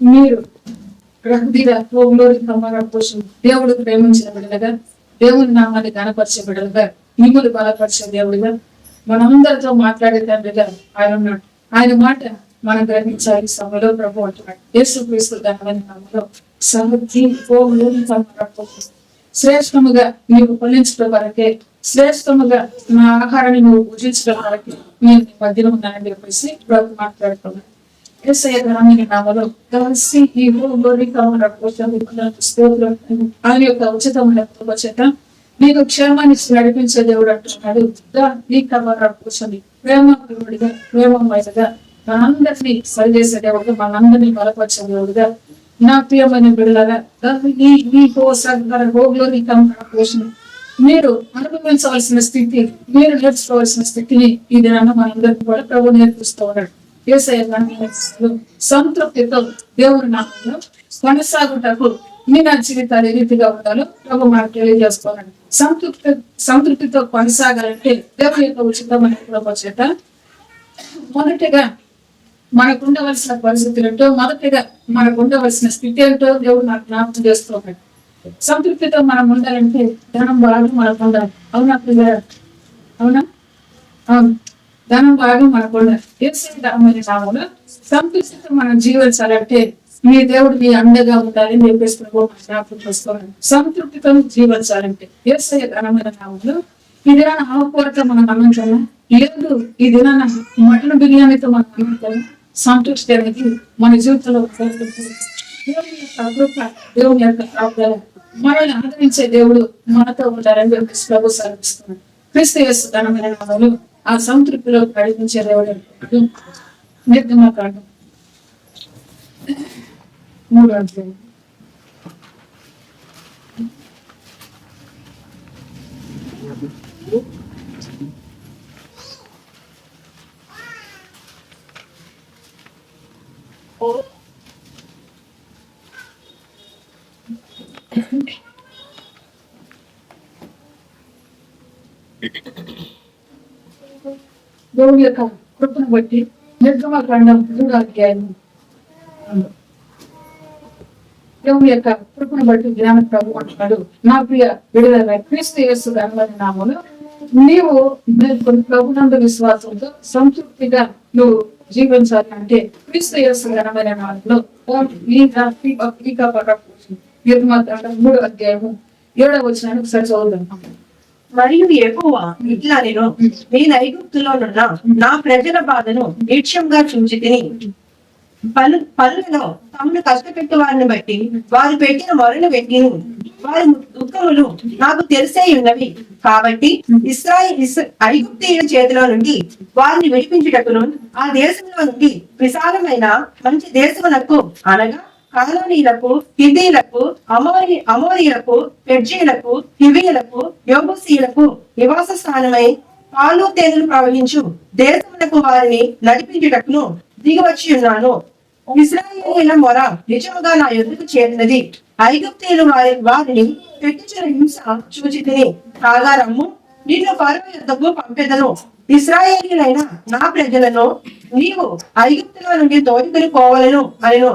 మీరు దేవుడు ప్రేమించిన బిడ్డలుగా, దేవుని నామాన్ని గణపరిచే బిడ్డలుగా, మిమ్మల్ని బలపరిచే దేవుడిగా, మనందరితో మాట్లాడే తండ్రిగా ఆయన ఉన్నాడు. ఆయన మాట మనం గ్రహించాలి. సభలో ప్రభు అంటున్నాడు, యేసుక్రీస్తు ఘనమైన నామములో సమృద్ధి శ్రేష్టముగా నీవు ఫలించడం వరకే, శ్రేష్టముగా నా ఆహారాన్ని నువ్వు భుజించడం వరకే నేను మధ్యలో ఉన్నానని చెప్పేసి ప్రభు మాట్లాడుతున్నాను. నామలో కలిసి ఈ ఆయన యొక్క ఉచితమైన చేత నీకు క్షేమాన్ని నడిపించే దేవుడు అంటున్నాడు. ఈ కూర్చొని ప్రేమగా ప్రేమమైనగా మనందరినీ సరిచేసే దేవుడు, మనందరినీ బలపరిచే దేవుడుగా, నా ప్రియమైన బిడ్డలారా మీరు అనుభవించవలసిన స్థితి, మీరు నేర్చుకోవాల్సిన స్థితిని ఈ దినాన్ని మనందరికీ కూడా ప్రభు నేర్పిస్తూ ఉన్నాడు. సంతృప్తితో దేవుని నామంలో కొనసాగుటకు మీ నా జీవితాలు ఏ రీతిగా ఉండాలో ప్రభు మనకు తెలియజేసుకోవాలండి. సంతృప్తితో కొనసాగాలంటే దేవుని యొక్క ఉచితమైన ప్రభు చేత మొదటిగా మనకు ఉండవలసిన పరిస్థితులు ఏంటో, మొదటిగా మనకు ఉండవలసిన స్థితి ఏంటో దేవుడు నాకు జ్ఞాపకం చేస్తూ ఉన్నాడు. సంతృప్తితో మనం ఉండాలంటే ధనం బాగా మనకు ఉండాలి. అవునా పిల్లలు? అవునా? అవును, ధనం బాగా మనకు ఉండాలి. నామంలో సంతృప్తితో మనం జీవించాలంటే మీ దేవుడు మీ అండగా ఉండాలని చెప్పేసి జ్ఞాపకం చేసుకోవాలి. సంతృప్తితో జీవించాలంటే యేసయ్య ఘనమైన నామంలో ఈ దినాన ఆకుకూరతో మనం అన్నంటాము లేదు, ఈ దినాన మటన్ బిర్యానీతో మనం అన్నంటాము. సంతృప్తి అనేది మన జీవితంలో దేవుని యొక్క మనల్ని ఆదరించే దేవుడు మనతో ఉంటారని చెప్పేసి ప్రభు సెలవిస్తున్నాడు. క్రీస్తు యేసు ఘనమైన నామములో ఆ సంతృప్తిలో నడిపించే దేవుడు. నిర్గమకాండం 3వ అధ్యాయం. దేవుని యొక్క కృపను బట్టి నిర్గమకాండం 3వ అధ్యాయం. దేవుని యొక్క కృపను బట్టి జ్ఞాన ప్రభు అంటున్నాడు, నా ప్రియ విడుదల క్రీస్తు యేసు ఘనమైన నామములో నీవు ప్రభునందు విశ్వాసంతో సంతృప్తిగా నువ్వు జీవించాలి అంటే క్రీస్తు యేసు ఘనమైన నామములో 3వ అధ్యాయము 7వ వచనాన్ని ఒకసారి చదువుదాం. మరియు యెహోవా ఇట్లా నేను ఐగుప్తులోనున్న నా ప్రజల బాధను నిత్యంగా చూచి తిని పనులలో తమను కష్టపెట్టు వారిని బట్టి వారు పెట్టిన మొరలు పెట్టి వారి దుఃఖములు నాకు తెలిసే ఉన్నవి. కాబట్టి ఐగుప్తీయుల చేతిలో నుండి వారిని విడిపించుటకును ఆ దేశంలో నుండి విశాలమైన మంచి దేశమునకు అనగా కానానీయులకు, హిత్తీయులకు, అమోరీయులకు, పెర్జీయులకు, హివ్వీయులకు, యెబూసీయులకు నివాస స్థానమై పాలు తేనెలు ప్రవహించు దేశమునకు వారిని నడిపించుటకును దిగివచ్చి ఉన్నాను. ఇశ్రాయేలీయుల మొర నిజముగా నా యొద్దకు చేరినది. ఐగుప్తీయులు వారిని పెట్టుచున్న హింస చూచి తిని కాగా రమ్ము, నిన్ను ఫరో యొద్దకు పంపెదను. ఇశ్రాయేలీయులైన నా ప్రజలను నీవు ఐగుప్తులో నుండి తోడుకొని పోవలను అనెను.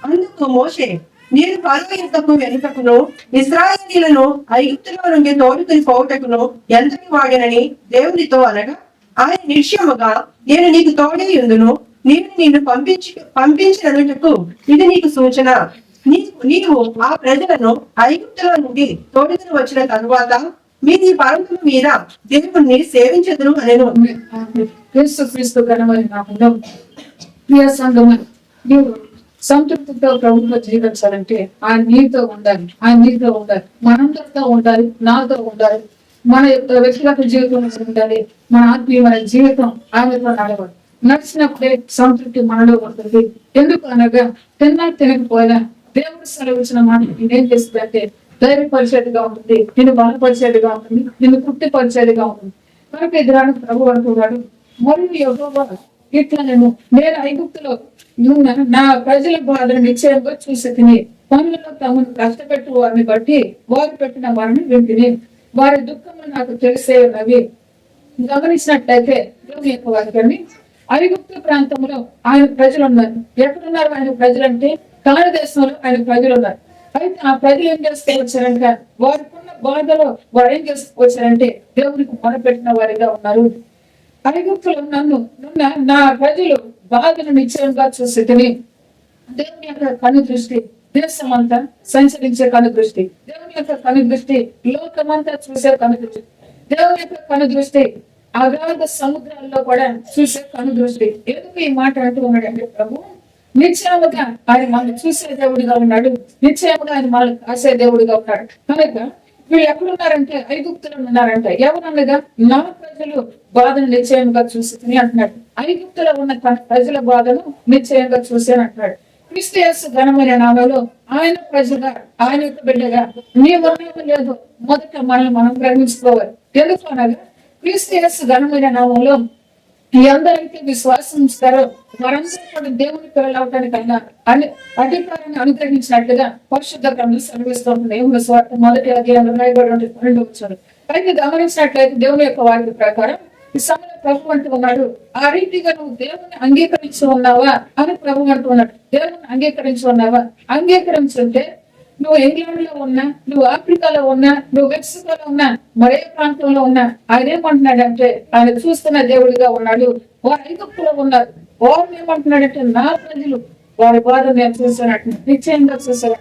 అందుకు మోషే, నేను ఫరో యొద్దకు వెనుకకును ఇశ్రాయేలీయులను ఐగుప్తులో నుండి తోడుకొని పోవుటకును ఎంతటి వాడినని దేవునితో అనగా, ఆయన నిశ్చయముగా నేను నీకు తోడే యుందును, నేను నిన్ను పంపించినకు ఇది నీకు సూచన. నీవు ఆ ప్రజలను ఐగుప్తులో నుండి తోడుకొని వచ్చిన తరువాత మీది పర్వతం మీద దేవుణ్ణి సేవించదురు అనెను. యేసుక్రీస్తు ఘనమైన నామములో ప్రియ సంఘమా, నీవు సంతృప్తితో ప్రభుత్వం జీవించాలంటే ఆయన నీతో ఉండాలి. మనందరితో ఉండాలి, నాతో ఉండాలి, మన యొక్క వ్యక్తిగత జీవితం ఉండాలి, మన ఆత్మీయమైన జీవితం ఆయనతో నడవాలి. నడిచినప్పుడే సంతృప్తి మనలో ఉంటుంది. ఎందుకు అనగా తినకపోయినా దేవుడు సెలవించిన మాట నేనేం చేస్తుందంటే ధైర్యపరిచేదిగా ఉంటుంది, నిన్ను బలపరిచేదిగా ఉంటుంది, నిన్ను తృప్తిపరిచేదిగా ఉంటుంది. కనుక ఎదురానికి ప్రభు అంటున్నాడు, మరియు యెహోవా ఇట్లా నేను ఐగుప్తులో నా ప్రజల బాధను నిశ్చయంగా చూసి తిని పనులలో తమను కష్టపెట్టు వారిని బట్టి వారు పెట్టిన వారిని వింటిని వారి దుఃఖములు నాకు తెలిసే ఉన్నవి. గమనించినట్లయితే దేవుని యొక్క వాక్యాన్ని ఐగుప్తు ప్రాంతంలో ఆయన ప్రజలు ఉన్నారు. ఎక్కడున్నారు ఆయన ప్రజలంటే కాని దేశంలో ఆయన ప్రజలు ఉన్నారు. అయితే ఆ ప్రజలు ఏం చేస్తూ వచ్చారంటే వారికున్న బాధలో వారు ఏం చేస్తూ వచ్చారంటే దేవునికి మొరపెట్టిన వారిగా ఉన్నారు. ఐగుప్తులో నా ప్రజలు బాధను నిశ్చయంగా చూసి తిని దేవుని యొక్క కను దృష్టి దేశం అంతా సంచరించే కను దృష్టి, దేవుని యొక్క కను దృష్టి లోకమంతా చూసే కను దృష్టి, దేవుని యొక్క కను దృష్టి అగాధ సముద్రాల్లో కూడా చూసే కను దృష్టి. ఎందుకు ఈ మాట అంటూ ఉన్నాడంటే ప్రభు నిశ్చయముగా ఆయన మనల్ని చూసే దేవుడిగా ఉన్నాడు, నిశ్చయముగా ఆయన మనల్ని కాసే దేవుడిగా ఉన్నాడు. కనుక వీళ్ళు ఎక్కడున్నారంటే ఐగుప్తులు ఉన్నారంట. ఎవరనగా నా ప్రజలు బాధను నిశ్చయంగా చూసి అంటున్నాడు. ఐగుప్తులో ఉన్న తన ప్రజల బాధను నిశ్చయంగా చూసాను అంటున్నాడు. క్రీస్తు యేసు ఘనమైన నామములో ఆయన ప్రజగా ఆయన యొక్క బిడ్డగా నీ వర్ణం లేదు మొదట మనల్ని మనం గ్రహించుకోవాలి. ఎందుకు అనగా క్రీస్తు యేసు ఘనమైన నామంలో ఎందరైతే విశ్వాసం ఉంచుతారో వారందరూ కూడా దేవుని పిల్లలు అవటానికైనా అధికారాన్ని అనుగ్రహించినట్లుగా పరిశుద్ధ గ్రంథం సెలవిస్తుంది. దేవుని స్వార్థం 1వ అధ్యాయంలో రాయబడి 12వ వచనం. అయితే గమనించినట్లయితే దేవుని యొక్క వాక్య ప్రకారం ఈ సమయంలో ప్రభు అంటూ ఉన్నాడు, ఆ రీతిగా నువ్వు దేవుని అంగీకరించి ఉన్నావా అని ప్రభు అంటూ ఉన్నాడు. దేవుని అంగీకరించి ఉన్నావా? అంగీకరించుంటే నువ్వు ఇంగ్లాండ్ లో ఉన్నా, నువ్వు ఆఫ్రికాలో ఉన్నా, నువ్వు మెక్సికోలో ఉన్నా, మరే ప్రాంతంలో ఉన్నా ఆయన ఏమంటున్నాడంటే ఆయన చూస్తున్న దేవుడిగా ఉన్నాడు. వారు ఐగుప్తులో ఉన్నారు. వారు ఏమంటున్నాడంటే నా ప్రజలు వారి బాధ నేను చూసానట్టు నిశ్చయంగా చూసాను.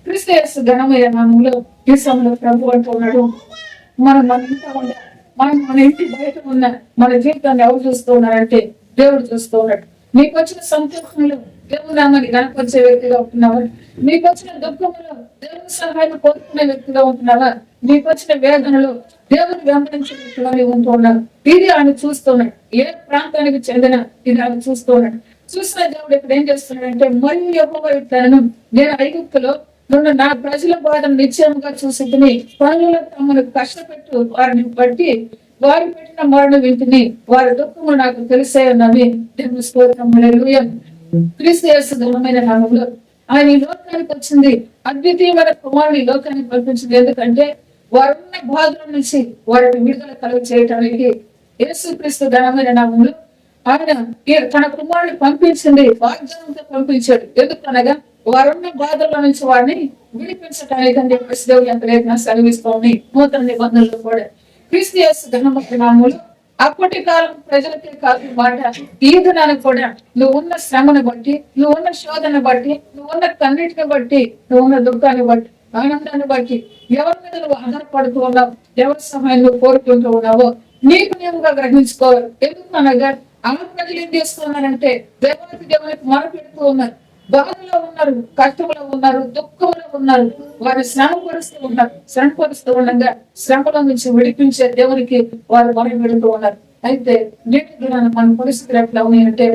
క్రీస్తు యేసు ఘనమైన నామములో ఈ సమయంలో ప్రభు అంటూ ఉన్నాడు, మనం మన ఇంట్లో ఉండాలి, మనం మన ఇంటి బయట ఉన్న మన జీవితాన్ని ఎవరు చూస్తూ ఉన్నారంటే దేవుడు చూస్తూ ఉన్నాడు. నీకు వచ్చిన సంతోషంలో దేవుని నామాన్ని కనపరిచే వ్యక్తిగా ఉంటున్నావా? నీకు వచ్చిన దుఃఖంలో దేవుని సహాయం కోరుకునే వ్యక్తిగా ఉంటున్నావా? నీకు వచ్చిన వేదనలో దేవుని వెంబడించే వ్యక్తిగా నీవు ఉంటూ ఉన్నావు. ఇది ఆయన చూస్తున్నాడు. ఏ ప్రాంతానికి చెందిన ఇది ఆయన చూస్తూ ఉన్నాడు. చూసిన దేవుడు ఇక్కడ ఏం చేస్తున్నాడంటే మరియు యెహోవా ఇట్లనెను, నేను ఐగుప్తులో నువ్వు నా ప్రజల బాధను నిశ్చయముగా చూసి పనులలో తమను కష్టపెట్టు వారిని బట్టి వారు పెట్టిన మరణ వింటిని వారి దుఃఖము నాకు తెలిసే ఉన్నవి. దేవుని స్తోత్రం. హల్లెలూయా. క్రీస్తు యేసు ఘనమైన నామములో ఆయన ఈ లోకానికి వచ్చింది, అద్వితీయమైన కుమారుని లోకానికి పంపించింది. ఎందుకంటే వారున్న బాధల నుంచి వారిని విడుదల కలుగ చేయడానికి యేసుక్రీస్తు ఘనమైన నామములో ఆయన తన కుమారుని పంపించింది, వాగ్దానంతో పంపించాడు. ఎందుకనగా వారున్న బాధల నుంచి వారిని విడిపించడానికి అని చెప్పేసి దేవుడు ఎంత లేఖన సెలవిస్తోంది. నూతన నిబంధనలు కూడా క్రీస్తు యేసు ఘనమైన నామములో అప్పటి కాలం ప్రజలకే కాదు మాట ఈ దినానికి కూడా నువ్వు ఉన్న శ్రమను బట్టి, నువ్వు ఉన్న శోధన బట్టి, నువ్వు ఉన్న కన్నిటిని బట్టి, నువ్వు ఉన్న దుఃఖాన్ని బట్టి, ఆనందాన్ని బట్టి ఎవరి మీద నువ్వు ఆధారపడుతూ ఉన్నావు, ఎవరి సహాయం నువ్వు కోరుకుంటూ ఉన్నావో నీకు నీవుగా గ్రహించుకోవాలి. ఎందుకు అనగా ఆ ప్రజలు ఏం చేస్తున్నారంటే దేవునికి మొరపెడుతూ ఉన్నారు, బాధలో ఉన్నారు, కష్టంలో ఉన్నారు, దుఃఖంలో ఉన్నారు, వారిని శ్రమపరుస్తూ ఉండగా శ్రమల నుంచి విడిపించే దేవునికి వారు మొరపెడుతూ ఉన్నారు. అయితే నేటి దినాన మన పరిస్థితులు ఎట్లా ఉన్నాయంటే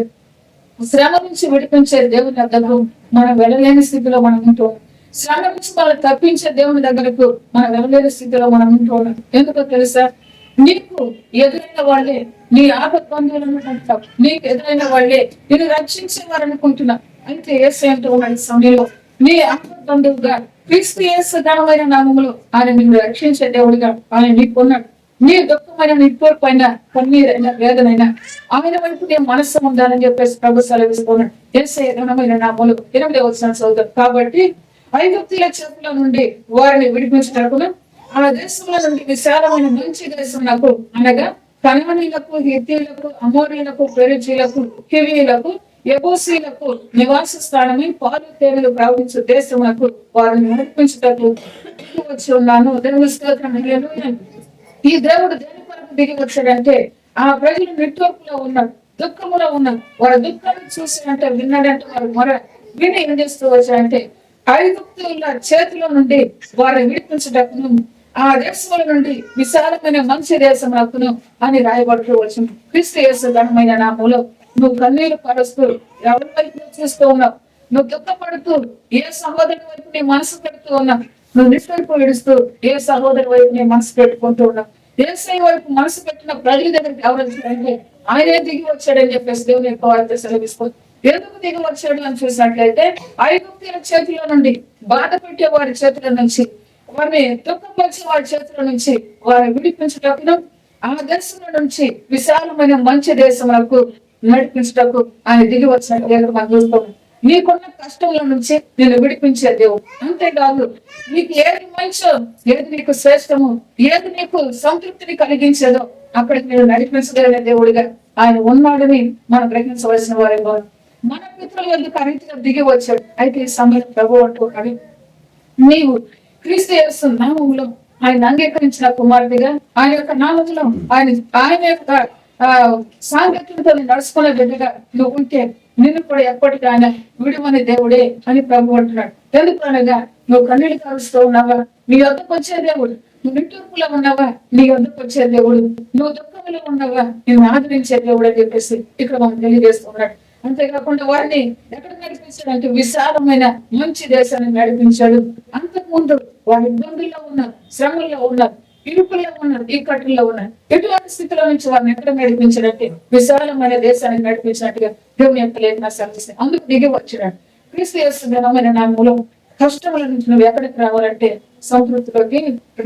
శ్రమ నుంచి విడిపించే దేవుని దగ్గరకు మనం వెళ్ళలేని స్థితిలో మనం ఉంటూ ఉన్నాం. శ్రమ నుంచి మనం తప్పించే దేవుని దగ్గరకు మనం వెళ్ళలేని స్థితిలో మనం ఉంటూ ఉన్నాం. ఎందుకో తెలుసా? నీకు ఎదురైన వాళ్ళే నీ ఆపద బంధువులను అంటావు, నీకు ఎదురైన వాళ్ళే నేను రక్షించేవారు అనుకుంటున్నా. అయితే యేసు అంటూ ఉన్నాడు సమయంలో నీ ఆపద బంధువుగా క్రీస్తు యేసు ఘనమైన నామములో ఆయన నిన్ను రక్షించే దేవుడిగా ఆయన నీకున్నాడు. నీ దుఃఖమైన నిప్పైన కన్నీరైనా వేదనైనా ఆయన వైపు నీ మనస్సు ఉండాలని చెప్పేసి ప్రభు సెలవిస్తున్నాడు. యేసు ఘనమైన నామములు 8వ వచనం చదువుతారు. కాబట్టి ఐగుప్తీయుల చేతుల నుండి వారిని విడిపించటకును ఆ దేశంలో నుండి విశాలమైన మంచి దేశమునకు అనగా కనానీయులకు, హిత్తీయులకు, అమోరీయులకు, పెరిజీయులకు, హివీయులకు, యెబూసీయులకు నివాస స్థానమై పాలు తేనెలు ప్రవహించే దేశమునకు వారిని నడిపించుటకు వచ్చి ఉన్నాను. దేవుని స్తోత్రం. హల్లెలూయా. ఈ దేవుడు దేని కొరకు దిగి వచ్చాడంటే ఆ ప్రజలు నిట్టూర్పులో ఉన్నారు, దుఃఖములో ఉన్నారు. వారి దుఃఖాన్ని చూసినంటే విన్నాడంటే వారు మొర విని ఏం చేస్తూ వచ్చారంటే ఐగుప్తుల చేతిలో నుండి వారిని విడిపించటకును ఆ దేశముల నుండి విశాలమైన మంచి దేశమునకును అని రాయబడుతూ వచ్చింది. క్రీస్తు యేసు ఘనమైన నామములో నువ్వు కన్నీరు పరుస్తూ ఎవరి వైపు చూస్తూ ఉన్నావు, నువ్వు దుఃఖపడుతూ ఏ సహోదరుని వైపు నీ మనసు పెడుతూ ఉన్నావు, నువ్వు నిష్ఠూర్పు విడుస్తూ ఏ సహోదరు వైపు నీ మనసు పెట్టుకుంటూ ఉన్నావు. యేసయ్య వైపు మనసు పెట్టిన ప్రజల దగ్గరికి ఎవరు వచ్చారంటే ఆయనే దిగి వచ్చాడని చెప్పేసి దేవుని యొక్క వార్త సెలవిస్తుంది. ఎందుకు దిగి వచ్చాడు అని చూసినట్లయితే ఐగుప్తీయుల చేతిలో నుండి, బాధ పెట్టే వారి చేతుల నుంచి, వారిని దుఃఖపరిచే వారి చేతుల నుంచి వారిని విడిపించటకు ఆ దేశంలో నుంచి విశాలమైన మంచి దేశములకు నడిపించటకు ఆయన దిగి వచ్చినట్టు మనం చూస్తాం. నీకున్న కష్టంలో నుంచి నేను విడిపించే దేవుడు. అంతేకాదు నీకు ఏది మంచో, ఏది నీకు శ్రేష్టము, ఏది నీకు సంతృప్తిని కలిగించేదో అక్కడికి నేను నడిపించగలిగే దేవుడిగా ఆయన ఉన్నాడని మనం గ్రహించవలసిన వారేమో. మన పితరుల ఎందుకు అరీతిగా దిగి వచ్చాడు. అయితే ఈ సమయం ప్రభు అంటున్నాడు, నీవు క్రీస్తు యేసు నామములో ఆయన అంగీకరించిన కుమారుడిగా, ఆయన యొక్క నామములో ఆయన యొక్క సాంగత్యంతో నడుచుకునే బిడ్డగా నువ్వు ఉంటే నిన్ను కూడా ఎప్పటికీ ఆయన విడివని దేవుడే అని ప్రభు అంటున్నాడు. ఎందుకు అనగా నువ్వు కన్నీళ్ళు కారుస్తూ ఉన్నావా, నీ వద్దకు వచ్చే దేవుడు. నువ్వు నిట్టూర్పులో ఉన్నావా, నీ వద్దకు వచ్చే దేవుడు. నువ్వు దుఃఖంలో ఉన్నావా, నిన్ను ఆదరించే దేవుడు అని చెప్పేసి ఇక్కడ మనం తెలియజేస్తున్నాడు. అంతేకాకుండా వారిని ఎక్కడ నడిపించాడంటే విశాలమైన మంచి దేశాన్ని నడిపించాడు. అంతకుముందు వారి ఇబ్బందుల్లో ఉన్నారు, శ్రమల్లో ఉన్నారు, ఇరుకుల్లో ఉన్నారు, ఈ కట్టుల్లో ఉన్నారు. ఎటువంటి స్థితిలో నుంచి వారిని ఎక్కడ నడిపించాడంటే విశాలమైన దేశాన్ని నడిపించినట్టుగా దేవుని యొక్క లేఖన సెలవిస్తాయి. అందుకు దిగి వచ్చినాడు. క్రీస్తు యేసు ఘనమైన నామములో కష్టముల నుంచి నువ్వు ఎక్కడికి రావాలంటే సంతృప్తిలోకి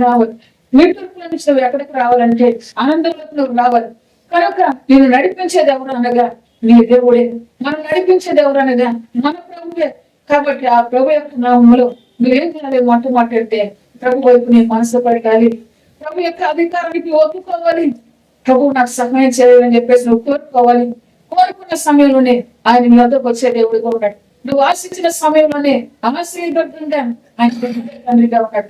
రావాలి. నిట్టూర్పుల నుంచి నువ్వు ఎక్కడికి రావాలంటే ఆనందంలోకి నువ్వు రావాలి. కనుక నేను నడిపించేది ఎవరు అనగా నీ దేవుడే. మనం నడిపించేది ఎవరు అనగా మన ప్రభువే. కాబట్టి ఆ ప్రభు యొక్క నామములో నువ్వేం చేయాలి? మొట్టమొదటి ప్రభు వైపు నీ మనసు పడగాలి. ప్రభు యొక్క అధికారానికి ఒప్పుకోవాలి. ప్రభు నాకు సహాయం చేయాలని చెప్పేసి నువ్వు కోరుకోవాలి. కోరుకున్న సమయంలోనే ఆయన నీ వద్దకు వచ్చే దేవుడిగా ఉన్నాడు. నువ్వు ఆశించిన సమయంలోనే ఆశ్రయబద్ధంగా ఆయన తండ్రిగా ఉన్నాడు.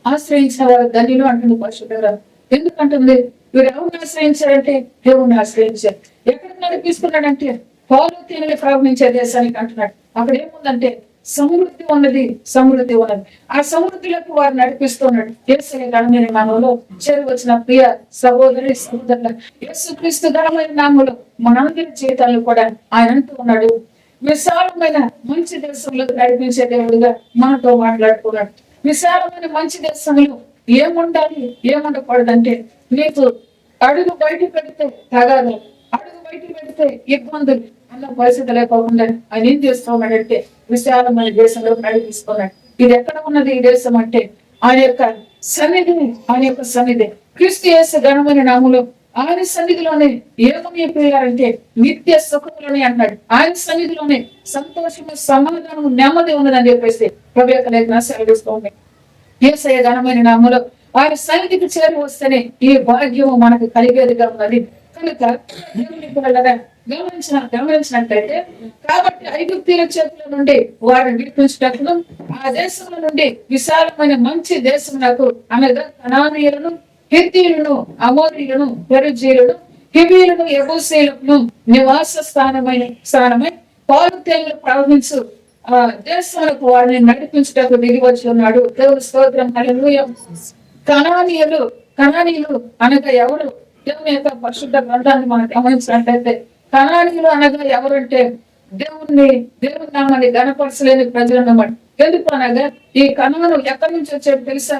ఆశ్రయించిన వారు ధన్యులు అంటుంది పరిశుద్ధ గ్రంథం. ఎందుకంటుంది? వీరు ఎవరిని ఆశ్రయించారంటే దేవుణ్ణి ఆశ్రయించారు. ఎక్కడ నడిపిస్తున్నాడంటే పాలు తేనెలు ప్రవహించే దేశానికి అంటున్నాడు. అక్కడ ఏముందంటే సమృద్ధి ఉన్నది, సమృద్ధి ఉన్నది. ఆ సమృద్ధిలోకి వారు నడిపిస్తున్నాడు. యేసయ్య ఘనమైన నామములో చేరి వచ్చిన ప్రియ సహోదరి సహోదరుల, యేసుక్రీస్తు ఘనమైన నామములో మనందరి జీవితాలను కూడా ఆయన అంటూ ఉన్నాడు, విశాలమైన మంచి దేశంలో నడిపించే దేవుడిగా మనతో మాట్లాడుకున్నాడు. విశాలమైన మంచి దేశంలో ఏముండాలి, ఏముండకూడదంటే నీకు అడుగు బయట పెడితే తగాదు, అడుగు బయట పెడితే ఇబ్బందులు అన్న పరిస్థితి లేకుండా ఆయన ఏం చేస్తున్నాడంటే విశాలమైన దేశంలో నడిపిస్తున్నాడు. ఇది ఎక్కడ ఉన్నది ఈ దేశం అంటే ఆయన యొక్క సన్నిధి, ఆయన యొక్క సన్నిధి. క్రీస్తు యేసు ఘనమైన నామములో ఆయన సన్నిధిలోనే ఏమని పిల్లారంటే నిత్య సుఖములని అన్నాడు. ఆయన సన్నిధిలోనే సంతోషము, సమాధానము, నెమ్మది ఉన్నదని చెప్పేసి ప్రభు యొక్క లేఖన సెలవిస్తుంది. యేసయ్య ఘనమైన నామములో ఆయన సన్నిధికి చేరి వస్తేనే ఈ భాగ్యము మనకు కలిగేదిగా ఉన్నది. కనుక దేవుని పిల్లలుగా గమనించినట్లయితే కాబట్టి ఐగుప్తీయుల చేతుల నుండి వారిని విడిపించుటకు ఆ దేశంలో నుండి విశాలమైన మంచి దేశమునకు అనగా కనానీయులను, హిత్తీయులను, అమోరీయులను, పెరిజీయులను, హివీయులను, యెబూసీయులను నివాస స్థానమై పాలు తేనెలు ప్రవహించు ఆ దేశాలకు వారిని నడిపించుటకు దిగి వచ్చి ఉన్నాడు. దేవుని స్తోత్రం, హల్లెలూయా. కనానీయులు అనగా ఎవరు? దేవుని యొక్క పరిశుద్ధ గ్రంథాన్ని మనం గమనించినట్లయితే కనానీయులు అనగా ఎవరంటే దేవుని నామాన్ని గణపరచలేని ప్రజలు అన్నమాట. ఎందుకు అనగా ఈ కనాను ఎక్కడి నుంచి వచ్చేది తెలుసా?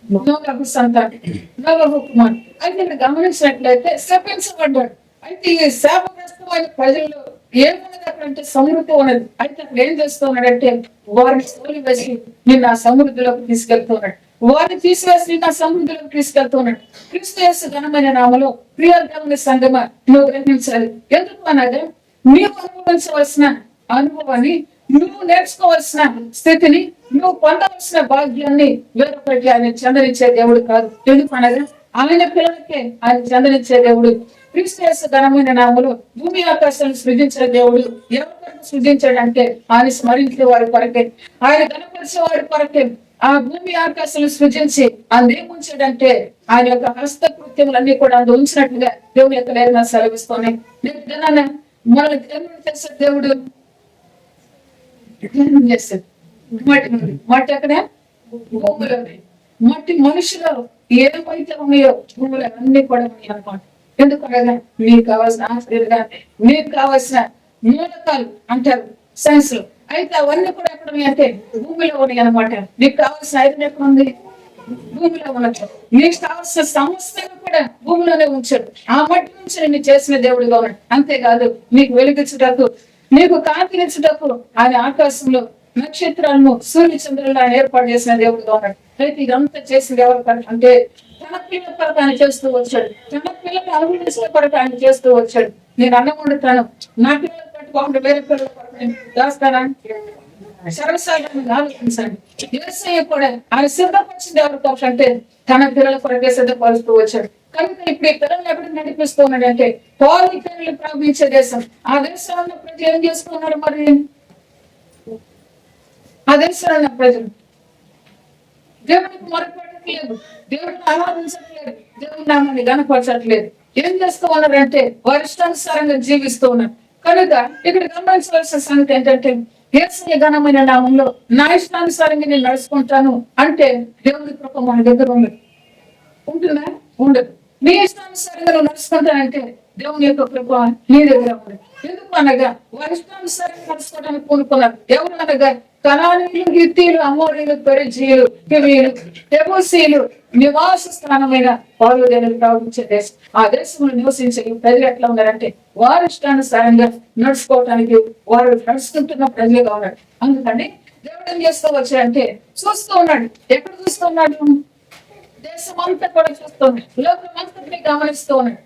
నోవహు సంతానం, నోవహు కుమారుడు. అయితే మీరు గమనించినట్లయితే శపించబడ్డాడు. అయితే ఈ శాపగ్రస్తమైన ప్రజల్లో ఏమున్నది అక్కడంటే సమృద్ధి ఉన్నది. అయితే అక్కడ ఏం చేస్తూ ఉన్నాడంటే వారిని తోలి వేసి నిన్న ఆ సమృద్ధిలోకి తీసుకెళ్తున్నాడు. వారిని తీసివేసి నిన్న సమృద్ధిలోకి తీసుకెళ్తున్నాడు. క్రీస్తు యేసు ఘనమైన నామములో ప్రియమైన సంగమా నువ్వు గ్రహించాలి. ఎందుకు అనగా నీవు అనుభవించవలసిన అనుభవాన్ని, నువ్వు నేర్చుకోవాల్సిన స్థితిని, నువ్వు పొందవలసిన భాగ్యాన్ని వేరొకరికి ఆయన చెందనిచ్చే దేవుడు కాదు. ఎందుకు అనగా ఆయన పిల్లలకే ఆయన చెందనిచ్చే దేవుడు. క్రీస్తు యేసు ఘనమైన నామములో భూమి ఆకాశాలను సృజించిన దేవుడు ఎవరు సృజించాడంటే ఆయన స్మరించే వారి కొరకే, ఆయన గణపరిచే వారి కొరకే ఆ భూమి ఆకాశాలను సృజించి అందేముంచాడంటే ఆయన యొక్క హస్తకృత్యములన్నీ కూడా అందు ఉంచినట్లుగా దేవుని యొక్క లేఖన సెలవిస్తున్నాయి. మనల్ని దేవుడు చేసే దేవుడు చేస్తాడు. మట్టి ఎక్కడ? భూములు. మట్టి మనుషులు ఏమైతే ఉన్నాయో భూములు అన్ని కూడా ఉన్నాయి అన్నమాట. ఎందుకనగా మీకు కావాల్సిన ఆశ్రయంగా, మీకు కావాల్సిన మూలకాలు అంటారు సైన్స్ లో. అయితే అవన్నీ కూడా ఎక్కడ ఉన్నాయి అంటే భూమిలో ఉన్నాయి అనమాట. నీకు కావాల్సిన ఐరన్ ఎక్కడ ఉంది? భూమిలో ఉన్నట్టు. నీకు కావాల్సిన సమస్యను కూడా భూమిలోనే ఉంచాడు. ఆ మట్టి నుంచి నేను చేసిన దేవుడిగా ఉన్నాడు. అంతేకాదు నీకు వెలుగించుటకు, నీకు కాంతినిచ్చుటకు ఆయన ఆకాశంలో నక్షత్రాలను సూర్య చంద్రులను ఆయన ఏర్పాటు చేసిన దేవుడుగా ఉన్నాడు. అయితే ఇదంతా చేసింది ఎవరి పని అంటే తన పిల్లల కొరకు ఆయన చేస్తూ వచ్చాడు. తన పిల్లలు అభివృద్ధి కొరకు ఆయన చేస్తూ వచ్చాడు. నేను అన్నం వండుతాను, నా పిల్లలు పట్టుకోకుండా వేరే పిల్లల కొరకు నేను దాస్తానని సర్వసాధారణంగా ఆలోచించండి. యేసయ్య కూడా ఆయన సిద్ధపరిచింది ఎవరి కోసం అంటే తన పిల్లల కొరకే సిద్ధపరుస్తూ వచ్చాడు. కనుక ఇప్పుడు ఈ పిల్లల్ని ఎప్పుడు నడిపిస్తూ ఉన్నాడు అంటే పౌలు ఈ పిల్లలు ప్రారంభించే దేశం. ఆ దేశంలో ప్రజలు ఏం చేసుకున్నారు మరి? ఆ దేశంలో ప్రజలు దేవునికి మొరపెట్టట్లేదు, దేవుడిని ఆరాధించట్లేదు, దేవుని నామాన్ని గణపరచట్లేదు. ఏం చేస్తూ ఉన్నారంటే వరిష్టానుసారంగా జీవిస్తూ ఉన్నారు. కనుక ఇక్కడ గమనించవలసిన సంగతి ఏంటంటే యేసయ్య ఘనమైన నామంలో నా ఇష్టానుసారంగా నేను నడుచుకుంటాను అంటే దేవుని కృప మన దగ్గర ఉండదు. ఉంటుందా? ఉండదు. నీ ఇష్టానుసారంగా నువ్వు నడుచుకుంటానంటే దేవుని యొక్క కృప నీ దగ్గర ఉండదు. ఎందుకు అనగా వారి ఇష్టానుసారంగా నడుచుకోవడానికి పూనుకున్నారు. ఎవరు అనగా కనానీయులు, హిత్తీయులు, అమోరీయులు, పెరిజీయులు, హివీయులు, యెబూసీయులు నివాస స్థానమైన పౌలు దేవుని ప్రవహించే దేశం. ఆ దేశంలో నివసించే ఈ ప్రజలు ఎట్లా ఉన్నారంటే వారి ఇష్టానుసారంగా నడుచుకోవటానికి వారు నడుచుకుంటున్న ప్రజలుగా ఉన్నారు. అందుకని దేవుడు ఏం చేస్తూ వచ్చాడంటే చూస్తూ ఉన్నాడు. ఎక్కడ చూస్తూ ఉన్నాడు? దేశం అంతా కూడా చూస్తున్నాడు, లోకం అంతటినీ గమనిస్తూ ఉన్నాడు.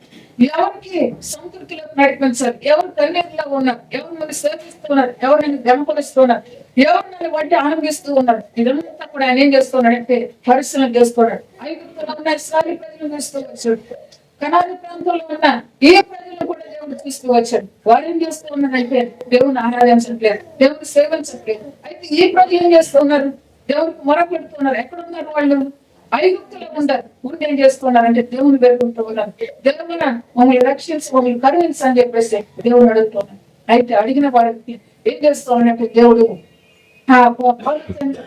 ఎవరికి సంతృప్తిలోకి నడిపించాలి, ఎవరు కన్నీరులో ఉన్నారు, ఎవరు నన్ను సేవిస్తూ ఉన్నారు, ఎవరు నన్ను గమపరుస్తూ ఉన్నారు, ఎవరు నన్ను బట్టి ఆనందిస్తూ ఉన్నారు, ఇదంతా కూడా ఆయన ఏం చేస్తున్నాడంటే పరిశీలన చేస్తున్నాడు. ఐగుప్తులో ఉన్న ఇశ్రాయేలు ప్రజలు చూస్తూ వచ్చాడు, కనాను ప్రాంతంలో ఉన్న ఏ ప్రజలు కూడా దేవుడు చూస్తూ వచ్చాడు. వారు ఏం చేస్తూ ఉన్నారంటే దేవుని ఆరాధించట్లేదు, దేవుని సేవించట్లేదు. అయితే ఈ ప్రజలు ఏం చేస్తూ ఉన్నారు? దేవునికి మొర పెడుతున్నారు. ఎక్కడున్నారు వాళ్ళు? ఐగుప్తులో ఉండరు. ఉండి ఏం చేస్తున్నారంటే దేవుని వేడుకుంటూ ఉన్నారు. దేవుని మమ్మల్ని రక్షించి మమ్మల్ని కరుణించి అని చెప్పేసి దేవుని అడుగుతున్నారు. అయితే అడిగిన వాడికి ఏం చేస్తున్నారంటే దేవుడు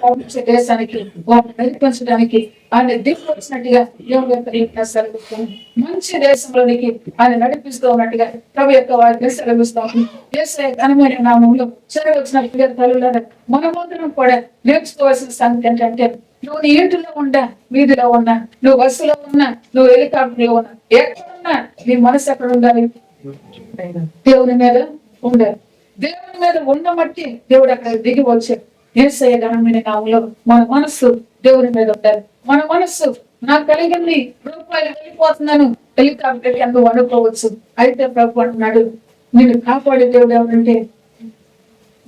పంపించే దేశానికి వాటిని నడిపించడానికి ఆయన దిక్కు వచ్చినట్టుగా దేవుడు యొక్క సెలవిస్తుంది. మంచి దేశంలోనికి ఆయన నడిపిస్తూ ఉన్నట్టుగా ప్రభు యొక్క వారిని సెలవిస్తాం. యేసయ్య ఘనమైన నామంలో చెరగ వచ్చిన ప్రియ తల్లులను మనమందరం కూడా నేర్చుకోవాల్సిన సంగతి ఏంటంటే నువ్వు నీ ఇంటిలో ఉన్నా, వీధిలో ఉన్నా, నువ్వు బస్సులో ఉన్నా, నువ్వు హెలికాప్టర్లో ఉన్నా, ఎక్కడున్నా నీ మనసు ఎక్కడ ఉండాలి? దేవుని మీద ఉండాలి. దేవుని మీద ఉండమట్టి దేవుడు అక్కడ దిగి వచ్చాడు. యేసయ్య ఘనమైన నామంలో మన మనస్సు దేవుని మీద ఉండాలి. మన మనస్సు నాకు కలిగింది రూపాయలు వెళ్ళిపోతున్నాను హెలికాప్టర్ నువ్వు అనుకోవచ్చు. అయితే ప్రభు అంటున్నాడు నిన్ను కాపాడే దేవుడు ఎవరంటే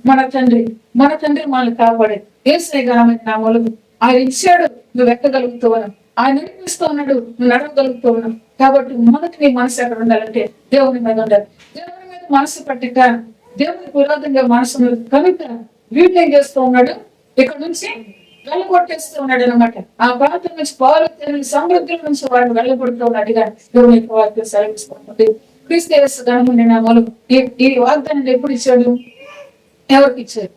మన తండ్రి. మన తండ్రి మనల్ని కాపాడే యేసయ్య ఘనమైన నామంలో ఆయన ఇచ్చాడు, నువ్వు ఎక్కగలుగుతూ ఉన్నావు. ఆయన నడిపిస్తూ ఉన్నాడు, నువ్వు నడవగలుగుతూ ఉన్నావు. కాబట్టి మొదటి నీ మనసు ఎక్కడ ఉండాలంటే దేవుని మీద ఉండాలి. దేవుని మీద మనసు పట్టిక దేవుని విరోధంగా మనసు కనుక వీటిని ఏం చేస్తూ ఉన్నాడు? ఇక్కడ నుంచి వెళ్ళగొట్టేస్తూ ఉన్నాడు అనమాట. ఆ ప్రాంతం నుంచి పౌలు సమృద్ధి నుంచి వారిని వెళ్ళగొడుతూ ఉన్నాడుగా దేవుని యొక్క వాక్యం సెలవిస్తుంది. క్రీస్తు యేసు ఘనమైన నామములో ఈ వాగ్దానాన్ని ఎప్పుడు ఇచ్చాడు? ఎవరికి ఇచ్చాడు?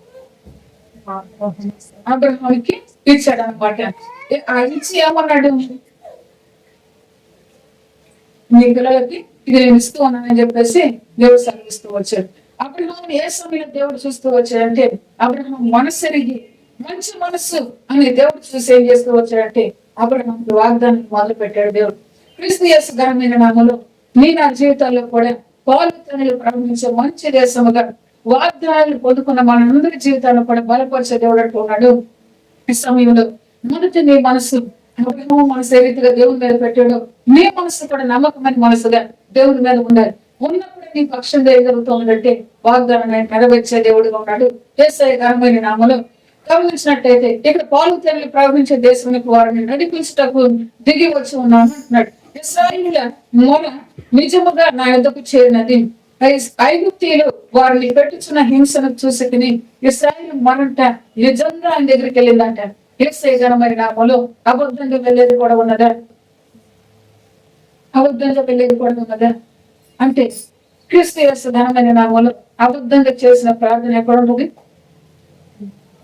అబ్రహాముకి ఇచ్చాడు అనమాట. ఇచ్చి ఏమన్నాడు? నీ పిల్లలకి ఇది నేను ఇస్తూ ఉన్నానని చెప్పేసి దేవుడు సెలవిస్తూ వచ్చాడు. అబ్రహాం ఏ సమయంలో దేవుడు చూస్తూ వచ్చాడంటే అబ్రహాం మనస్సు ఎరిగి మంచి మనస్సు అని దేవుడు చూసి ఏం చేస్తూ వచ్చాడంటే అబ్రహాం వాగ్దానం మొదలు పెట్టాడు దేవుడు. క్రీస్తు యేసు ఘనమైన నామములో నీ నా జీవితాల్లో కూడా పౌలు ప్రారంభించే మంచి దేశముగా వాగ్దానాలు పొందుకున్న మనందరి జీవితాల్లో కూడా బలపరిచే దేవుడు అంటూ ఉన్నాడు. ఈ సమయంలో మొదటి నీ మనసు అబ్రహాము మనసు ఏ రీతిగా దేవుని మీద పెట్టాడు, నీ మనసు కూడా నమ్మకమైన మనసుగా దేవుని మీద ఉండాలి. ఉన్నప్పుడు నీ పక్షం చేయగలుగుతుందంటే వాగ్దానాన్ని నెరవేర్చే దేవుడుగా ఉన్నాడు. యేసయ్య ఘనమైన నామములో గమనించినట్టయితే ఇక్కడ పౌలు ప్రవహించే దేశానికి వారిని నడిపించుటకు దిగి వచ్చి ఉన్నాను అంటున్నాడు. ఇశ్రాయేలుల మొర నిజముగా నా యొద్దకు చేరినది. ఐగుప్తీయులు వారిని పెట్టుచున్న హింసను చూసి తిని ఇశ్రాయేలు మొరంట నిజంగా ఆయన దగ్గరికి వెళ్ళిందంట. యేసయ్య ఘనమైన నామములో అబద్ధంగా వెళ్ళేది కూడా ఉన్నదా? అబద్ధంగా వెళ్ళేది కూడా ఉన్నదా? అంటే క్రీస్తు యేసు ఘనమైన నామములో అబద్ధంగా చేసిన ప్రార్థన ఎక్కడ ఉంటుంది?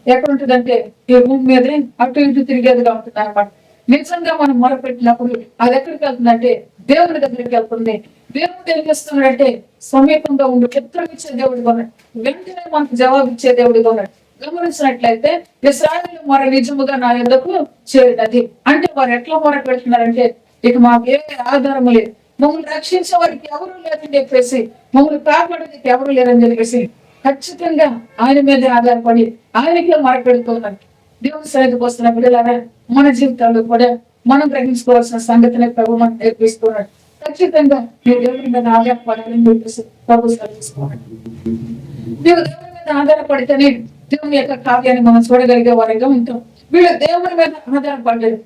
ఎక్కడ అంటే ఈ భూమి మీదే అటు ఇటు తిరిగేదిగా ఉంటుంది అనమాట. నిజంగా మనం మొరపెట్టినప్పుడు అది ఎక్కడికి వెళ్తుందంటే దేవుని దగ్గరికి వెళ్తుంది. దేవుడు ఏం చేస్తున్నాడంటే సమీపంగా ఉండి ఉత్తరం ఇచ్చే దేవుడిగా ఉన్నాడు, వెంటనే మనకు జవాబు ఇచ్చే దేవుడిగా ఉన్నాడు. గమనించినట్లయితే ఇశ్రాయేలు మొర నిజముగా నా యొద్దకు చేరినది అంటే వారు ఎట్లా మొర పెడుతున్నారంటే ఇక మాకు ఏ ఆధారం లేదు, మమ్మల్ని రక్షించే వారికి ఎవరు లేరని చెప్పేసి, మమ్మల్ని కాపాడేందుకు ఎవరు లేరని చెప్పేసి ఖచ్చితంగా ఆయన మీద ఆధారపడి ఆయనకే మొరపెడుతున్నారు. దేవుని సన్నిధికి వస్తున్న బిడ్డలారా, మన జీవితాల్లో కూడా మనం గ్రహించుకోవాల్సిన సంగతిని ప్రభు మనకు నేర్పిస్తున్నాడు. ఖచ్చితంగా మీరు దేవుని మీద ఆధారపడాలని చెప్పేసి ప్రభు సెలవిస్తున్నాడు. నీవు దేవుని మీద ఆధారపడితేనే దేవుని యొక్క కార్యాన్ని మనం చూడగలిగే వారిగా ఉంటాం. వీళ్ళు దేవుని మీద ఆధారపడలేదు.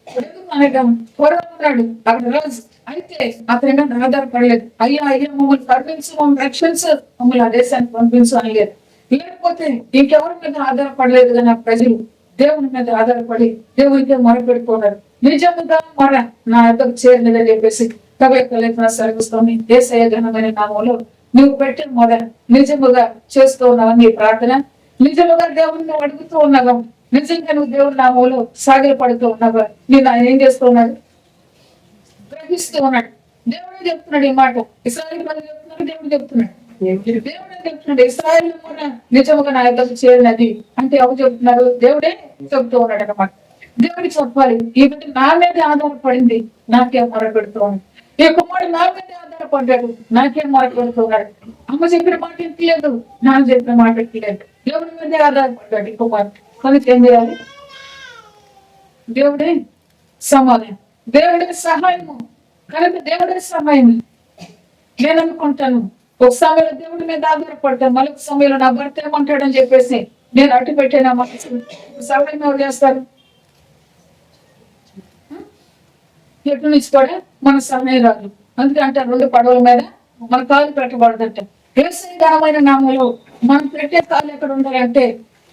అనగా ఉన్నాడు అక్కడ రాజు, అయితే అతని మీద ఆధారపడలేదు. అయ్యా మమ్మల్ని కరుణించు, మమ్మల్ని రక్షించు, మమ్మల్ని ఆ దేశానికి పంపించు అనలేదు. లేకపోతే ఇంకెవరి మీద ఆధారపడలేదు కానీ ఆ ప్రజలు దేవుని మీద ఆధారపడి దేవునికి మొరపెడుతున్నారు. నిజముగా మొర నా యొక్కకు చేరినదని చెప్పేసి ప్రభు యొక్క లేఖన సెలవిస్తోంది. యేసయ్య ఘనమైన నామములో నువ్వు పెట్టిన మొర నిజముగా చేస్తూ ఉన్నావా? నీ ప్రార్థన నిజముగా దేవుని అడుగుతూ ఉన్నావా? నిజంగా నువ్వు దేవుని నామంలో సాగిల పడుతూ ఉన్నావా? నేను ఆయన ఏం చేస్తూ ఉన్నాడు? గ్రహిస్తూ ఉన్నాడు. దేవుడే చెప్తున్నాడు ఈ మాట. ఇశ్రాయేలు ప్రజలు చెప్తున్నారు, దేవుడు చెప్తున్నాడు. దేవుడే చెప్తున్నాడు ఇశ్రాయేలు నిజముగా నా యొక్కకు చేరినది అంటే ఎవరు చెప్తున్నారు? దేవుడే చెప్తూ ఉన్నాడు అన్నమాట. దేవుడికి చెప్పాలి, ఈ బిడ్డ నా మీద ఆధారపడింది, నాకేం మొరపెడుతున్నాడు. ఈ కుమారుడు నా మీద ఆధారపడ్డాడు, నాకేం మొరపెడుతున్నాడు. అమ్మ చెప్పిన మాట ఎక్కలేదు, నాన్న చెప్పిన మాట ఎక్కలేదు. దేవుడి మీద ఆధారపడ్డాడు ఈ కుమారుడు. కనుక ఏం చేయాలి? దేవుడే సమాధానం, దేవుడే సహాయము. కనుక దేవుడే సహాయం. నేను అనుకుంటాను ఒక సమయంలో దేవుడి మీద ఆధారపడతాను, మరొక సమయంలో నా భర్త ఏమంటాడని చెప్పేసి నేను అటు పెట్టిన మనసు సహాయం ఎవరు చేస్తారు? ఎటు నుంచి కూడా మన సహాయం రాదు. అందుకంటే రెండు పడవల మీద మన కాలు పెట్టబడదంట. యేసు ఘనమైన నామంలో మనం పెట్టే కాలు ఎక్కడ ఉండాలంటే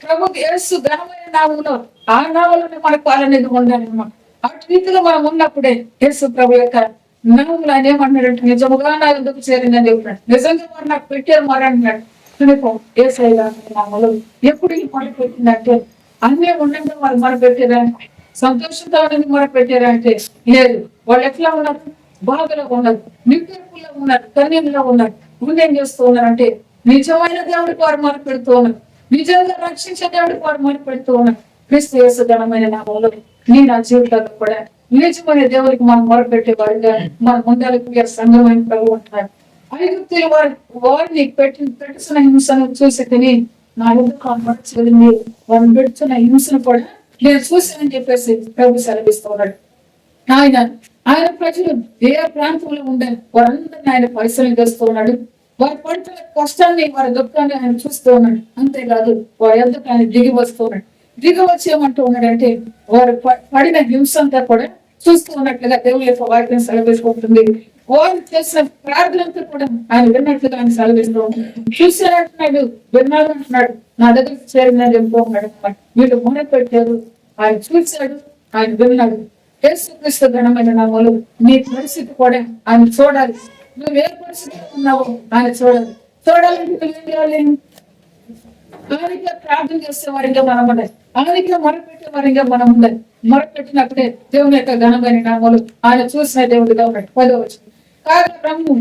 ప్రభు యేసు ఘనమైన నామంలో ఆ నామంలోనే మన కాలు అనేది ఉండాలన్నమాట. అటు రీతిలో మనం ఉన్నప్పుడే యేసు ప్రభు యొక్క నామంలో ఆయన ఏమన్నాడంటే నిజముగా నా ఎందుకు చేరిందని చెప్పినాడు. నిజంగా వారు నాకు పెట్టారు మరి అంటున్నాడు. యేసు నామంలో ఎప్పుడు ఈ మొర పెట్టిందంటే అన్నీ ఉండంగా వాళ్ళు మొర పెట్టారా? సంతోషంతో మొర పెట్టారా అంటే లేదు. వాళ్ళు ఎట్లా ఉన్నారు? బాధలో ఉన్నారు, నింపులో ఉన్నారు, కన్నీళ్ళలో ఉన్నారు. ముందేం చేస్తూ ఉన్నారంటే నిజమైన దేవుడికి వారు మొర పెడుతూ ఉన్నారు, నిజంగా రక్షించే దేవుడికి వారు మొర పెడుతూ ఉన్నారు. క్రీస్తు యేసు ఘనమైన నామంలో నీ నా జీవితాల్లో కూడా నిజమైన దేవుడికి మనం మొరపెట్టే వాడిగా మన ముందరికి సంఘమైన ప్రభు ఉంటున్నాడు. ఐగుప్తులు వారిని పెట్టుతున్న హింసను చూసి తిని నా ఎందుకు అమర్చగలిగింది, వారిని పెడుతున్న హింసను కూడా నేను చూసానని చెప్పేసి ప్రభు సెలవిస్తూ ఉన్నాడు. ఆయన ప్రజలు ఏ ప్రాంతంలో ఉండే వారందరినీ ఆయన పరిశీలన చేస్తూ ఉన్నాడు. వారి పడుతున్న కష్టాన్ని, వారి దుఃఖాన్ని ఆయన చూస్తూ ఉన్నాడు. అంతేకాదు వారి ఎందుకు ఆయన దిగి వస్తూ ఉన్నాడు. దిగి వచ్చి ఏమంటూ ఉన్నాడంటే వారు పడిన హింస అంతా కూడా చూస్తూ ఉన్నట్లుగా దేవుని యొక్క వాక్యం సెలవిస్తుంటుంది. వారు చేసిన ప్రార్థనతో కూడా ఆయన విన్నట్లుగా ఆయన సెలవిస్తూ ఉంటాడు. చూసారంటున్నాడు, విన్నాడు అంటున్నాడు, నా దగ్గరికి చేరిందని చెప్తూ ఉన్నాడు అనమాట. వీళ్ళు మొర పెట్టారు, ఆయన చూశాడు, ఆయన విన్నాడు. యేసుక్రీస్తు ఘనమైన నామములో నీ పరిస్థితి కూడా ఆయన చూడాలి. నువ్వు ఏ పరిస్థితిలో ఉన్నావో ఆయన చూడాలి. చూడాలంటే నువ్వేం చేయాలి? ఆయనకే ప్రార్థన చేసే వారిగా మనం ఉండాలి, ఆయనకే మొరపెట్టే వారిగా మనం ఉండాలి. మొరపెట్టినప్పుడే దేవుని యొక్క ఘనమైన నామములు ఆయన చూసిన దేవుడిగా ఉన్నాడు. 10వ వచనం, కాగా బ్రహ్మ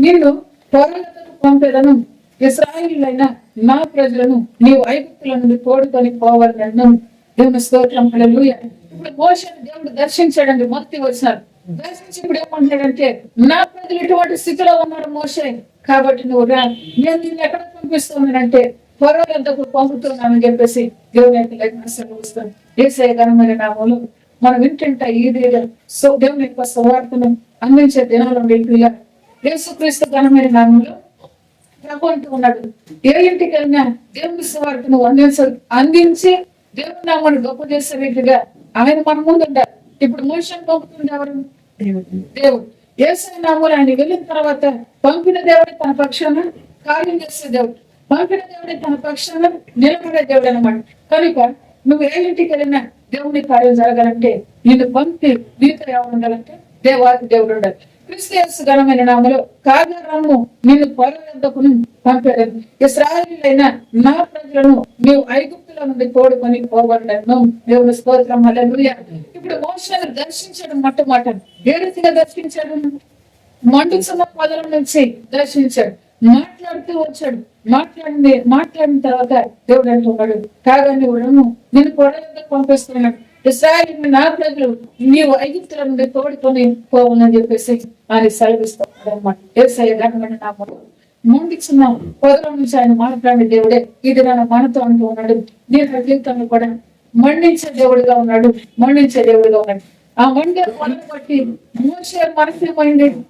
నిన్ను పొరలకు పంపేదను, ఇశ్రాయేలీయులైన నా ప్రజలను నీవు ఐగుప్తుల నుండి తోడుకొని పోవాలని. దేవుని స్తోత్రం, హల్లెలూయా. ఇప్పుడు మోషేని దేవుడు దర్శించాడండి. మొదటి వచ్చినారు దర్శించి ఇప్పుడు ఏమంటాడంటే నా ప్రజలు ఇటువంటి స్థితిలో ఉన్నారు మోషే, కాబట్టి నువ్వు రా, నేను నిన్ను ఎక్కడ పంపిస్తున్నానంటే ఫరో యొద్దకు పంపుతున్నానని చెప్పేసి దేవుని యొక్క లేఖన సెలవిస్తాను. యేసయ్య ఘనమైన నామములో మనం వింటుంటా ఈ దేవుని యొక్క సువార్తను అందించే దినాలు యేసుక్రీస్తు ఘనమైన నామములో ప్రభు అంటూ ఉన్నాడు. ఏ ఇంటికి వెళ్ళినా దేవుని సువార్తను అందించి దేవుని నామాన్ని గొప్ప చేసే రీతిగా ఆయన మన ముందు ఉండాలి. ఇప్పుడు మోషేని పంపుతుంది ఎవరు? దేవుడు. యేసయ్య నామములో ఆయన వెళ్ళిన తర్వాత పంపిన దేవుడి తన పక్షాన కార్యం చేసే దేవుడు, పంపిన దేవుడి తన పక్షాన నిలబడే దేవుడు అనమాట. కనుక నువ్వు ఏ ఇంటికి వెళ్ళినా దేవుని కార్యం జరగాలంటే నిన్ను పంపి నీతో ఎవరు ఉండాలంటే దేవాది దేవుడు ఉండాలి. క్రీస్తు యేసు ఘనమైన నామములో కాగా రమ్ము, నిన్ను ఫరో యొద్దకు పంపాను, ఇశ్రాయేలీయులైన నా ప్రజలను నీవు ఐగుప్తుల నుండి తోడుకొని పోవలను. దేవుని స్తోత్రం, హల్లెలూయా. ఇప్పుడు మోషేను దర్శించాడు. మొట్టమొదట ఏ రీతిగా దర్శించాడు? మండుచున్న పొదల నుంచి దర్శించాడు. మాట్లాడుతూ వచ్చాడు. మాట్లాడిన తర్వాత దేవుడు అంటున్నాడు, కాగా నువ్వు రమ్ము, నిన్ను ఫరో యొద్దకు పంపిస్తున్నాడు, ఇశ్రాయేలు నా ప్రజలు నీవు ఐగుప్తుల నుండి తోడుకొని పోవని చెప్పేసి ఆయన సెలవిస్తున్నాడు అన్నమాట. యేసయ్య ఘనమైన నామములో ముందుకున్న పొదల నుంచి ఆయన మాట్లాడే దేవుడే ఇది నా మనతో అంటూ ఉన్నాడు. నేను జీవితంలో కూడా మండించే దేవుడిగా ఉన్నాడు, మండించే దేవుడిగా ఉన్నాడు. ఆ మండే పొదను బట్టి మోషే మనసు మండింది.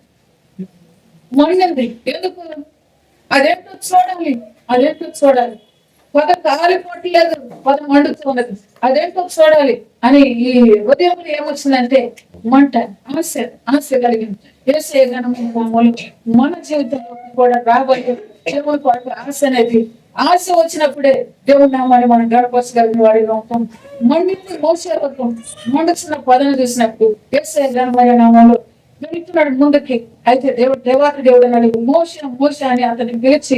ఎందుకు? అదేంటో చూడాలి, అదేంటో చూడాలి. పొద కాలిపోవట్లేదు, పొద మండుతున్నది, అదేంటో చూడాలి అని ఈ ఉదయం ఏమొచ్చిందంటే మంట, ఆశ కలిగింది. యేసయ్య ఘనమైన మన జీవితంలో కూడా రాబోయే దేవుని కొరకు ఆశ అనేది, ఆశ వచ్చినప్పుడే దేవుని నామాన్ని మనం గడపరచగలిగిన వాడిగా ఉంటాం. మండింది మోసే వరకు మండుతున్న పొదను చూసినప్పుడు యేసయ్య ఘనమైన నామాలు వెళ్తున్నాడు ముందుకి. అయితే దేవాతి దేవుడు అన్నాడు మోస అని అతన్ని పిలిచి,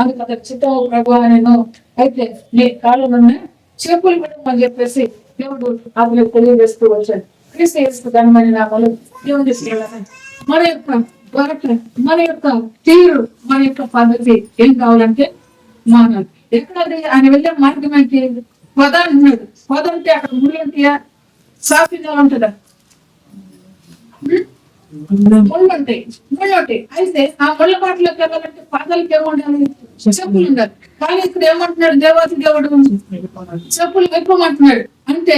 అందుకు అతను చిత్తం ప్రభు నేను అయితే నీ కాళ్ళనున్న చెప్పులు పెట్టమని చెప్పేసి దేవుడు అతను తెలియజేస్తూ వచ్చాడు. క్రీస్తు యేసు ఘనమైన నామాలు దేవుని తీసుకెళ్ళాలి. మన యొక్క బాట, మన యొక్క తీరు, మన యొక్క పద్ధతి ఏం కావాలంటే మానాలి. ఎక్కడ ఆయన వెళ్ళే మార్గం ఏంటి? పొద అన్నాడు. పొద అంటే అక్కడ ముళ్ళు ఉంటాయా, సాఫీగా ఉంటుందా? ముళ్ళుంటాయి. అయితే ఆ ముళ్ళ బాటలోకి వెళ్ళాలంటే పదాలకి ఏముండాలి? చెప్పులు ఉండాలి. కానీ ఇక్కడ ఏమంటున్నాడు దేవాతి దేవుడు? చెప్పులు వెప్పమంటున్నాడు. అంటే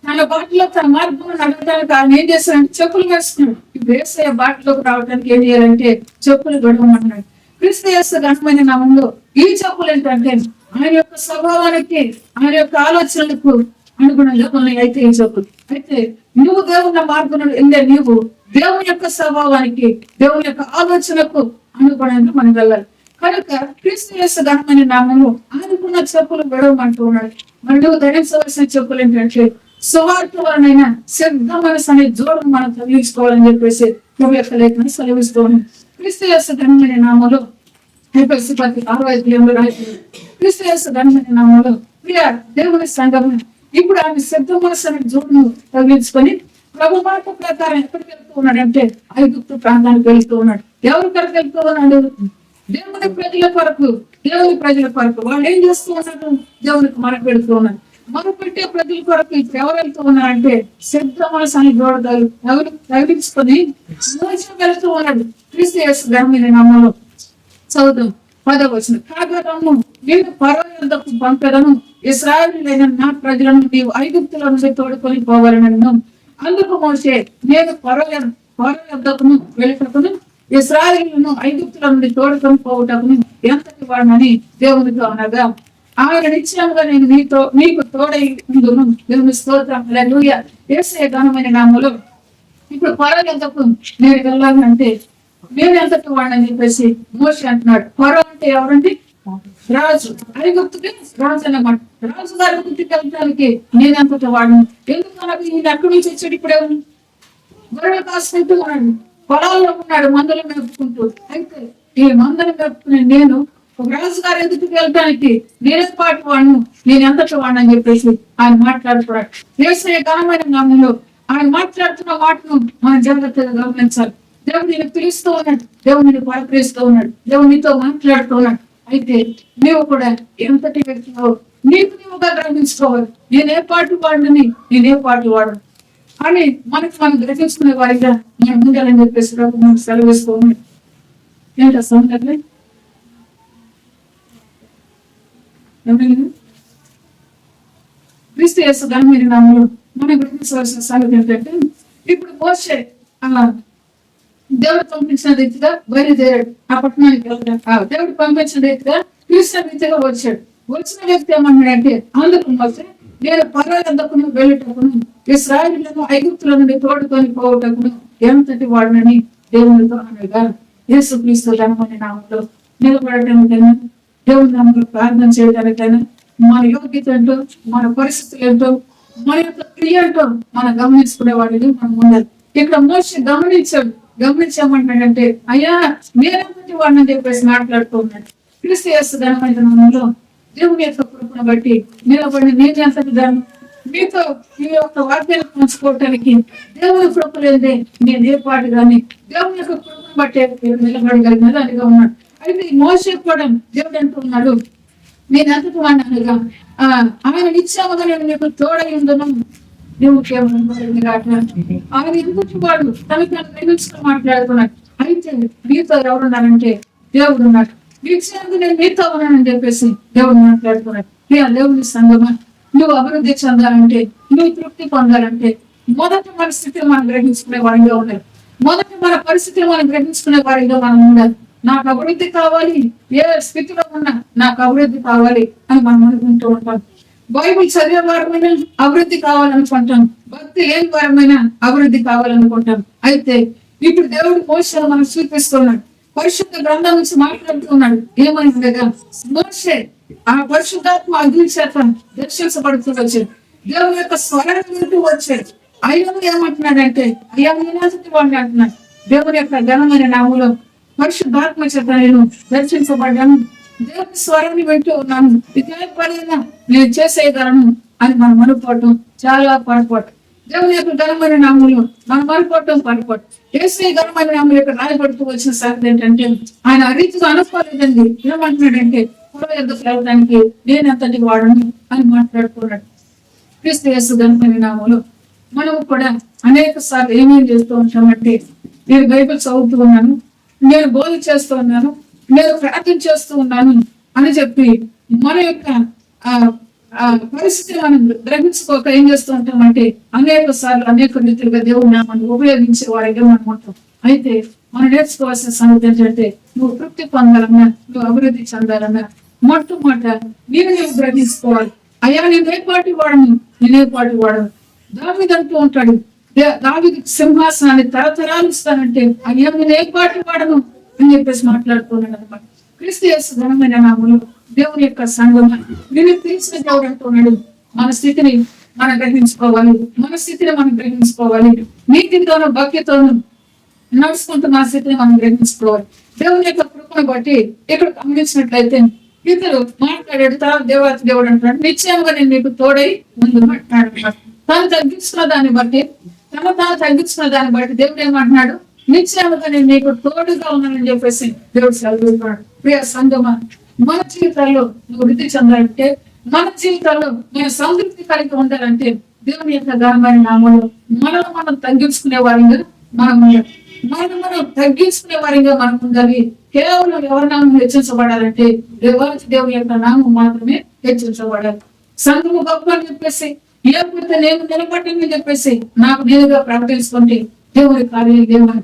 తన బాటలో తన మార్గంలో నడవడానికి ఆయన ఏం చేస్తాడంటే చెప్పులు వేస్తున్నాడు. యేసయ్య బాటలోకి రావడానికి ఏం చేయాలంటే చెప్పులు గడవమంటున్నాడు. క్రీస్తు యేసు ఘనమైన నామంలో ఈ చెప్పులు ఏంటంటే ఆయన యొక్క స్వభావానికి, ఆయన యొక్క ఆలోచనలకు అనుగుణంగా ఉన్నాయి. అయితే ఈ చెప్పులు అయితే నువ్వు దేవుని మార్గంలో వెళ్ళే నీవు దేవుని యొక్క స్వభావానికి, దేవుని యొక్క ఆలోచనకు అనుగుణంగా మనం వెళ్ళాలి. కనుక క్రీస్తు యేసు ఘనమైన నామము ఆయనకున్న చెప్పులు విడవమంటూ ఉన్నాడు. మరి నువ్వు ధరించవలసిన చెప్పులు ఏంటంటే సువార్త వలనైనా సిద్ధ మనసు అనే జోడును మనం తొలగించుకోవాలని చెప్పేసి నువ్వు యొక్క లేఖను సెలవిస్తూ ఉన్నాడు. క్రీస్తు యేసు ఘనమైన నామములో క్రీస్తు యేసు ఘనమైన నామములో ప్రియ దేవుని సంఘము ఇప్పుడు ఆమె సిద్ధ మనసు అనే జోడును తొలగించుకొని ప్రభు మాట ప్రకారం ఎక్కడికి వెళ్తూ ఉన్నాడు అంటే ఐగుప్తు ప్రాంతానికి వెళ్తూ ఉన్నాడు. ఎవరి కొరకు వెళ్తూ ఉన్నాడు? దేవుని ప్రజల కొరకు, దేవుని ప్రజల కొరకు. వాళ్ళు ఏం చేస్తూ ఉన్నారు? దేవునికి మనకు వెళుతూ ఉన్నారు. మనం పెట్టే ప్రజల కొరకు ఇప్పుడు ఎవరు వెళ్తూ ఉన్నారంటే సిద్ధ మనసు అని జోడదాలు ఎవరు తగిలించుకొని వెళ్తూ ఉన్నాడు. క్రీస్తు యేసు ఘనమైన నామములో చదువుతాం 10వ వచనం. కాగా రమ్ము, నేను ఫరో యొద్దకు పంపెదను, ఇశ్రాయేలీయులైన నా ప్రజలను నీవు ఐగుప్తులో నుండి తోడుకొని పోవాలని. అందుకు మోషే నేను ఫరో యొద్దకును వెళ్ళుటకును ఇశ్రాయేలీయులను ఐగుప్తుల నుండి తోడుకొని పోవుటకును ఎంతటి వాడనని దేవునితో అనగా, ఆయన నిశ్చయంగా నేను నీకు తోడై ఉందును. దేవుని స్తోత్రం. హల్లెలూయా. యేసయ్య ఘనమైన నామములో ఇప్పుడు ఫరో యొద్దకు నేను వెళ్ళాలంటే నేను ఎంతటి వాడని చెప్పేసి మోషే అంటున్నాడు. ఫరో అంటే ఎవరండి? రాజు. ఐగుప్తుకి రాజు అన్నమాట. రాజు గారి ఇంటికి వెళ్ళడానికి నేను ఎంతటి వాడిని. ఎందుకు మనకు ఈయన ఎక్కడి నుంచి వచ్చాడు? ఇప్పుడే గొర్రెలు కాసుకుంటూ ఉన్నాడు, పొలాల్లో ఉన్నాడు, మందలు మేపుకుంటూ. అయితే ఈ మందలు మేపుకునే నేను రాజుగారి ఎదుటికి వెళ్ళడానికి నేనే పాటు వాడిను, నేను ఎంతటి వాడిని అని చెప్పేసి ఆయన మాట్లాడుతున్నాడు. యేసయ్య ఘనమైన నామములో ఆయన మాట్లాడుతున్న మాటను మనం జాగ్రత్తగా గమనించాలి. దేవుడు నేను పిలుస్తూ ఉన్నాడు, దేవుడు నేను పలకరిస్తూ ఉన్నాడు, దేవుడు నీతో మాట్లాడుతూ ఉన్నాడు. అయితే నీవు కూడా ఎంతటి వ్యక్తిలో నీకు నీవుగా గ్రహించుకోవాలి. నేనే పాటు వాడిని, నేనే పాటు వాడను అని మనం గ్రహించుకునే వారిగా మనం ఉండాలని చెప్పేసి మనం సెలవిస్తూ ఉన్నాడు. ఏంటో సంగతి క్రీస్తు యేసు ఘనమైన నామములో మనం గ్రహించవలసిన సంగతి ఏంటంటే ఇప్పుడు మోషే దేవుడు పంపించిన రీతిగా బయలుదేరాడు ఆ పట్టణానికి వెళ్తాడు. దేవుడు పంపించిన రీతిగా క్రీస్తు రీతిగా వచ్చాడు. వచ్చిన వ్యక్తి ఏమన్నాడంటే అందుకు మోషే నేను ఫరో యొద్దకును వెళ్ళుటకును ఇశ్రాయేలీయులను ఐగుప్తుల నుండి తోడుకొని పోవుటకును ఎంతటి వాడినని దేవునితో అనగా, యేసుక్రీస్తు ఘనమైన నామములో నిలబడటానికైనా, దేవుని నామములో ప్రార్థన చేయడానికైనా మన యోగ్యత ఏంటో, మన పరిస్థితులు ఏంటో, మన యొక్క క్రియ ఏంటో మనం గమనించుకునే వాడిని మనం ఉండాలి. ఇక్కడ మోషే గమనించామంటాడంటే అయ్యా నేనంతటి వాడిని చెప్పేసి మాట్లాడుతూ ఉన్నాడు. క్రీస్తు యేసు ఘనమైన నామములో దేవుని యొక్క కృపను బట్టి నిలబడి నేను ఎంతటి దాన్ని మీతో ఈ యొక్క వాక్యాలు పంచుకోవటానికి దేవుని కృప లేదే నేను ఏ పాటు కానీ దేవుని యొక్క కృపను బట్టి నిలబడగలిగిన దానిగా ఉన్నాడు. అయితే ఈ మోషే కూడా దేవుడు అంటున్నాడు నేను ఎంతటి వాడిని అనగా ఆయన నిత్యముగా నేను నీకు తోడై ఉండును. దేవుడు ఆయన ఎంతటి వాడు తనకు గ్రహించుకుని మాట్లాడుతున్నాడు. అయితే మీతో ఎవరున్నారంటే దేవుడు ఉన్నాడు. వీక్షణకు నేను మీతో ఉన్నానని చెప్పేసి దేవుడు మాట్లాడుతున్నాడు. దేవుని సంగమా, నువ్వు అభివృద్ధి చెందాలంటే, నువ్వు తృప్తి పొందాలంటే మొదటి మన స్థితిని మనం గ్రహించుకునే వారిగా ఉండాలి. మొదటి మన పరిస్థితిని మనం గ్రహించుకునే వారిగా మనం ఉండాలి. నాకు అభివృద్ధి కావాలి, ఏ స్థితిలో ఉన్నా నాకు అభివృద్ధి కావాలి అని మనం అనుకుంటూ ఉంటాం. బైబిల్ చదివే వారమైన అభివృద్ధి కావాలనుకుంటాం, భక్తి లేని వారమైన అభివృద్ధి కావాలనుకుంటాం. అయితే ఇప్పుడు దేవుడు మోషేను మనకు చూపిస్తున్నాడు, పరిశుద్ధ గ్రంథం నుంచి మాట్లాడుతున్నాడు. ఏమని ఉండగా మోషే ఆ పరిశుద్ధాత్మ అగ్ని చేత దర్శించబడుతూ వచ్చాడు. దేవుని యొక్క స్వరాన్ని వింటూ వచ్చాడు. అయ్యను ఏమంటున్నాడంటే, అయ్యా నేనాజటి వాడిని అంటున్నాడు. దేవుని యొక్క ఘనమైన నామములో పరిశుద్ధాత్మ చేత నేను దర్శించబడ్డాను, దేవుని స్వరాన్ని వింటూ ఉన్నాను, ఇదే పనైనా నేను చేసేయగలను అని మనం అనుకోవటం చాలా పొరపాటు. దేవుని యొక్క ఘనమైన నామములు మనం అనుకోవటం పొరపాటు. యేసయ్య ఘనమైన నామముల యొక్క రాయబడుతూ వచ్చిన సంగతి ఏంటంటే, ఆయన ఆ రీతిగా అనుకోలేదండి. ఏమంటున్నాడంటే, పొలం ఎందుకు వెళ్ళడానికి నేను అంతటి వాడను అని మాట్లాడుతున్నాడు. క్రీస్తు యేసు ఘనమైన నామములు మనము కూడా అనేక సార్లు ఏమేం చేస్తూ ఉంటామంటే, నేను బైబిల్ చదువుతూ ఉన్నాను, నేను బోధ చేస్తూ ఉన్నాను, నేను ప్రార్థన చేస్తూ ఉన్నాను అని చెప్పి మన యొక్క పరిస్థితిని మనం గ్రహించుకోక ఏం చేస్తూ ఉంటామంటే, అనేక సార్లు అనేక రీతిలుగా దేవుని నామాన్ని ఉపయోగించే వారిగా మనం ఉంటాం. అయితే మనం నేర్చుకోవాల్సిన సంగతి ఏంటంటే, నువ్వు తృప్తి పొందాలన్నా, నువ్వు అభివృద్ధి చెందాలన్నా మొట్టమొదట నువ్వు గ్రహించుకోవాలి. అయ్యా నేను ఏ పాటి వాడను, నేనే పాటి వాడను. దావీదు అంటూ ఉంటాడు, దావీదు సింహాసనాన్ని తరతరాలు ఇస్తానంటే అయ్యా నేను ఏ పాటి వాడను అని చెప్పేసి మాట్లాడుతున్నాడు అనమాట. క్రీస్తు యేసు ఘనమైన నామములో దేవుని యొక్క సంఘం నేను తెలిసిన దేవుడు అంటున్నాడు. మన స్థితిని మనం గ్రహించుకోవాలి, మన స్థితిని మనం గ్రహించుకోవాలి. నీతితోనూ భక్తితోనూ నడుచుకుంటున్న స్థితిని మనం గ్రహించుకోవాలి. దేవుని యొక్క కృపను బట్టి ఇక్కడ గమనించినట్లయితే ఇతరు మాట్లాడాడు, దేవాతి దేవుడు అంటున్నాడు, నిశ్చయంగా నేను నీకు తోడై ముందు మాట్లాడు. తాను తగ్గించుకున్న దాన్ని బట్టి తాను తగ్గించుకున్న దాన్ని బట్టి దేవుడు ఏమంటున్నాడు, నిశ్చయంగా నేను నీకు తోడుగా ఉన్నానని చెప్పేసి దేవుడు సెలవుతున్నాడు. ప్రియ సంగమా, మన జీవితాల్లో నువ్వు వృద్ధి చెందాలంటే, మన జీవితాల్లో నేను సంతృప్తి కలిగి ఉండాలంటే దేవుని యొక్క ఘనమైన నామములో మనం తగ్గించుకునే వారిగా మనం ఉండాలి. మనం తగ్గించుకునే వారిగా మనం ఉండాలి. కేవలం ఎవరి నామం హెచ్చించబడాలంటే దేవుని యొక్క నామం మాత్రమే హెచ్చించబడాలి. సంఘము గొప్ప అని చెప్పేసి, లేకపోతే నేను నిలబడ్డని చెప్పేసి నాకు నేనుగా ప్రకటించుకుంటే దేవుని కార్యాలు దేవుని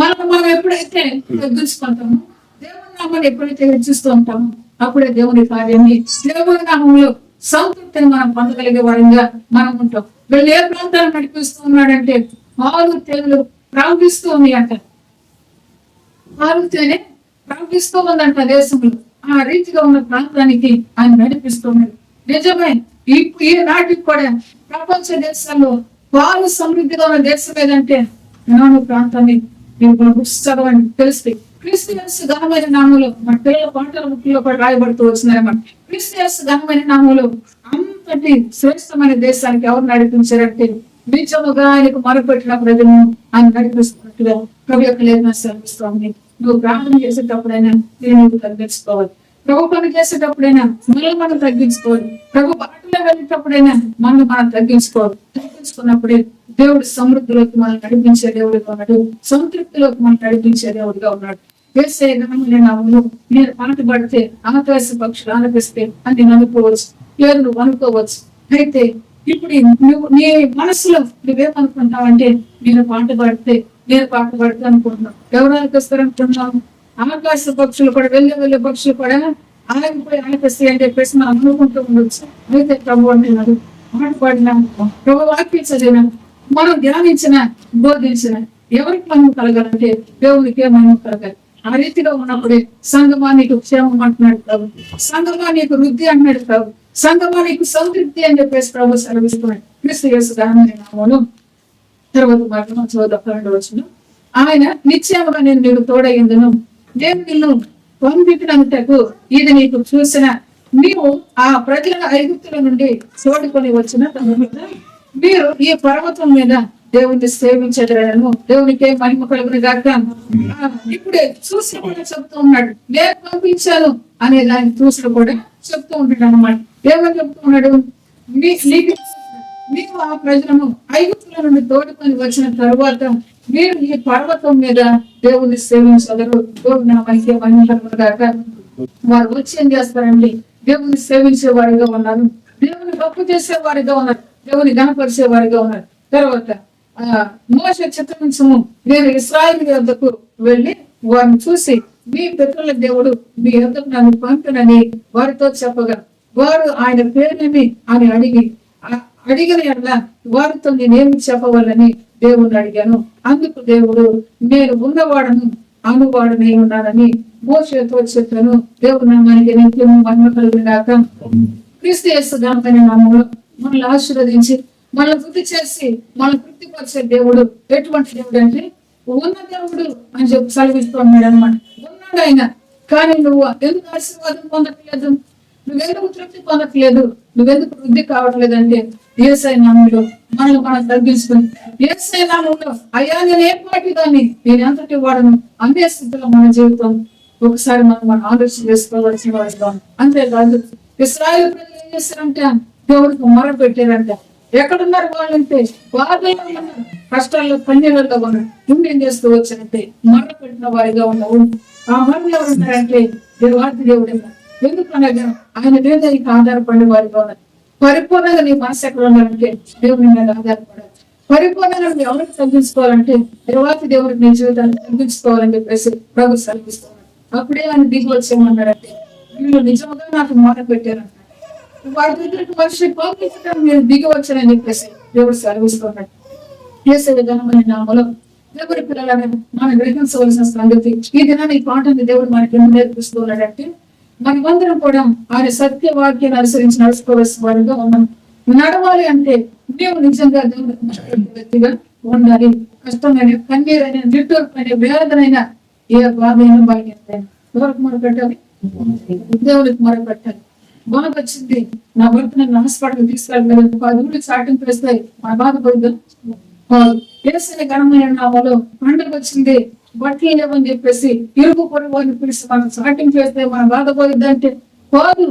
మనం ఎప్పుడైతే తగ్గించుకుంటామో, దేవుని నామాన్ని ఎప్పుడైతే హెచ్చిస్తూ ఉంటామో అప్పుడే దేవుని కార్యాన్ని, దేవుని నామంలో సంతృప్తిని మనం పొందగలిగే వారిగా మనం ఉంటాం. వీళ్ళు ఏ ప్రాంతాన్ని నడిపిస్తూ ఉన్నాడంటే, ఆరు తేనెలు ప్రవహిస్తూ ఉంది అంట. ఆరు తేనె ప్రవహిస్తూ ఉందంట దేశంలో. ఆ రీతిగా ఉన్న ప్రాంతానికి ఆయన నడిపిస్తున్నాడు. నిజమే, ఈ నాటికి కూడా ప్రపంచ దేశాల్లో పాలు సమృద్ధిగా ఉన్న దేశం ఏదంటే ప్రాంతాన్ని చదవండి తెలుస్తాయి. క్రీస్తు యేసు ఘనమైన నామములో మన పిల్లల పాటల ముక్కులో కూడా రాయబడుతూ వచ్చినారన్నమాట. క్రీస్తు యేసు ఘనమైన నామములో అంతటి శ్రేష్టమైన దేశానికి ఎవరు నడిపించారంటే, నిజముగా ఆయనకు మొరపెట్టిన ప్రజలను ఆయన నడిపిస్తున్నట్టుగా ప్రభు యొక్క లేఖనం సెలవిస్తోంది. నువ్వు ప్రార్థన చేసేటప్పుడైనా నేను తగ్గించుకోవాలి, ప్రభు పని చేసేటప్పుడైనా మనం తగ్గించుకోవాలి, ప్రభు బాటలో వెళ్ళేటప్పుడైనా మనం తగ్గించుకున్నప్పుడే దేవుడు సమృద్ధిలోకి మనం నడిపించే దేవుడిగా ఉన్నాడు, సంతృప్తిలోకి మనం నడిపించే దేవుడిగా ఉన్నాడు. యేసయ్య ఘనమైన నామములో నేను పాట పడితే ఆకాశ పక్షులు ఆలపిస్తే అని నేను అనుకోవచ్చు, లేదు నువ్వు అనుకోవచ్చు. అయితే ఇప్పుడు నువ్వు నీ మనసులో నువ్వేమనుకుంటావంటే, నేను పాట పాడితే అనుకుంటున్నావు. ఎవరు ఆలపిస్తారు అనుకుంటున్నావు? ఆకాశ పక్షులు కూడా వెళ్ళే పక్షులు కూడా ఆగిపోయి ఆలపిస్తాయి అని చెప్పేసి మనం అనుకుంటూ ఉండొచ్చు. అయితే ప్రభు అంటున్నాడు, పాట పాడినా, ప్రభు వాక్యం చదివినా, మనం ధ్యానించిన బోధించిన ఎవరికి మనం కలగాలంటే దేవునికే మనం కలగాలి. ఆ రీతిగా ఉన్నప్పుడే సంగమా నీకు క్షేమం అంటున్నాడు ప్రభు, సంగమా నీకు వృద్ధి అంటున్నాడు ప్రభు, సంగమా నీకు సంతృప్తి అని చెప్పేసి ప్రభు సెలవిస్తున్నాడు. క్రీస్తు యేసు ఘనమైన నామములో తర్వాత మాత్రం 12వ వచనం, ఆయన నిశ్చయముగా నేను నీకు తోడయ్యిందును, నేను నిన్ను పంపినంతకు ఇది నీకు చూసిన, నీవు ఆ ప్రజల ఐగుప్తుల నుండి తోడుకొని వచ్చిన తర్వాత మీరు ఈ పర్వతం మీద దేవుణ్ణి సేవించడను, దేవునికే మహిమ కలుగును గాక. ఇప్పుడే చూసి కూడా చెప్తూ ఉన్నాడు, నేను పంపించాను అనే దాన్ని చూసి కూడా చెప్తూ ఉంటాడు అనమాట. ఏమని చెప్తూ ఉన్నాడు, నీవు ఆ ప్రజలను ఐగుప్తుల నుండి తోడుకొని వచ్చిన తరువాత మీరు ఈ పర్వతం మీద దేవుణ్ణి సేవించగలరు, దేవుని నామానికే మహిమ కలుగును గాక. వారు వచ్చి ఏం చేస్తారండి, దేవుని సేవించే వారిగా ఉన్నారు, దేవుని గొప్ప చేసే వారిగా ఉన్నారు, దేవుని గణపరిచే వారిగా ఉన్నారు. తర్వాత మోషే చిత్తమించము, నేను ఇశ్రాయేలు యొద్దకు వెళ్ళి వారిని చూసి మీ పితరుల దేవుడు మీ యొద్దకు నన్ను పంపినని వారితో చెప్పగా, వారు ఆయన పేరుని అని అడిగిన ఎడల వారితో నేనేమి చెప్పవాలని దేవుణ్ణి అడిగాను. అందుకు దేవుడు, నేను ఉన్నవాడను అనువాడనై ఉన్నానని మోషేతో చెప్పాను. దేవుడు నామానికి నిత్యము మహిమ కలుగుగాక. క్రీస్తు యేసు ఘనమైన నామములో మనల్ని ఆశీర్వదించి మనల్ని వృద్ధి చేసి మనల్ని తృప్తిపరిచే దేవుడు ఎటువంటి దేవుడు అంటే ఉన్న దేవుడు అని చెప్పి సెలవిస్తూ ఉన్నాడు అనమాట. ఉన్నాడు ఆయన, కానీ నువ్వు ఎందుకు ఆశీర్వాదం పొందట్లేదు, నువ్వెందుకు తృప్తి పొందట్లేదు, నువ్వెందుకు వృద్ధి కావట్లేదంటే యేసయ్య నామములో మనల్ని మనం తగ్గించుకుని యేసయ్య నామములో అయ్యా నేను ఏ పాటి దాన్ని, నేను ఎంతటి వాడను అనే స్థితిలో మన జీవితం ఒకసారి మనం ఆలోచన చేసుకోవాల్సిన వారిగా ఉంది. అంతేకాదు ఇశ్రాయేలు ప్రజలు ఏం చేశారంటే దేవుడికి మొర పెట్టారంట. ఎక్కడున్నారు వాళ్ళంటే బాధలో ఉన్నారు, కష్టాల్లో కన్నీళ్ళలో ఉన్నారు. ఇంకేం చేస్తూ వచ్చారంటే మొర పెట్టిన వారిగా ఉన్నారు. ఆ మొరలు ఎవరు ఉన్నారంటే దేవాది దేవుడు. ఎందుకనగా ఆయన మీద ఇక ఆధారపడే వారిగా ఉన్నారు. పరిపూర్ణంగా నీ మనసు ఎక్కడ ఉన్నారంటే దేవుని మీద ఆధారపడాలి. పరిపూర్ణంగా నువ్వు ఎవరికి తగ్గించుకోవాలంటే దేవాది దేవుడికి నీ జీవితాన్ని తగ్గించుకోవాలని చెప్పేసి ప్రభు సెలవిస్తున్నాడు. అప్పుడే ఆయన దిగి వచ్చేయమన్నాడంటే వీళ్ళు నిజంగా నాకు మొర పెట్టారంట. వారి దగ్గరికి మనిషి పంపించడం మీరు దిగి వచ్చారని చెప్పేసి దేవుడు సెలవిస్తున్నాడు. యేసయ్య ఘనమైన నామములో దేవుడి పిల్లలని మనం గ్రహించవలసిన సంగతి, ఈ దినాన్ని ఈ పాఠాన్ని దేవుడు మనకి ఎందుకు నేర్పిస్తూ ఉన్నాడంటే మనమందరం కూడా ఆయన సత్యవాక్యాన్ని అనుసరించి నడుచుకోవాల్సిన వారిగా ఉన్నాం. నడవాలి అంటే నీవు నిజంగా దేవుడికి వ్యక్తిగా ఉండాలి. కష్టమైన కన్నీరైన నిట్టూర్పైన వేదనైన ఏ బాధ అయినా బయట ఎవరికి మొరపెట్టాలి, దేవుడికి మొరపెట్టాలి. బాధ వచ్చింది, నా భర్త నన్ను హాస్పిటల్ తీసుకెళ్ళలేదు, 10 ఊళ్ళకి చాటింపు వేస్తాయి, మన బాధ పోయిందా? యేసయ్య ఘనమైన నామములో పండుగ వచ్చింది, బట్టలు లేవని చెప్పేసి ఇరుగు పొరుగు వారిని పిలిచి మనం చాటింపు వేస్తే మన బాధ పోయిద్దంటే పోదు.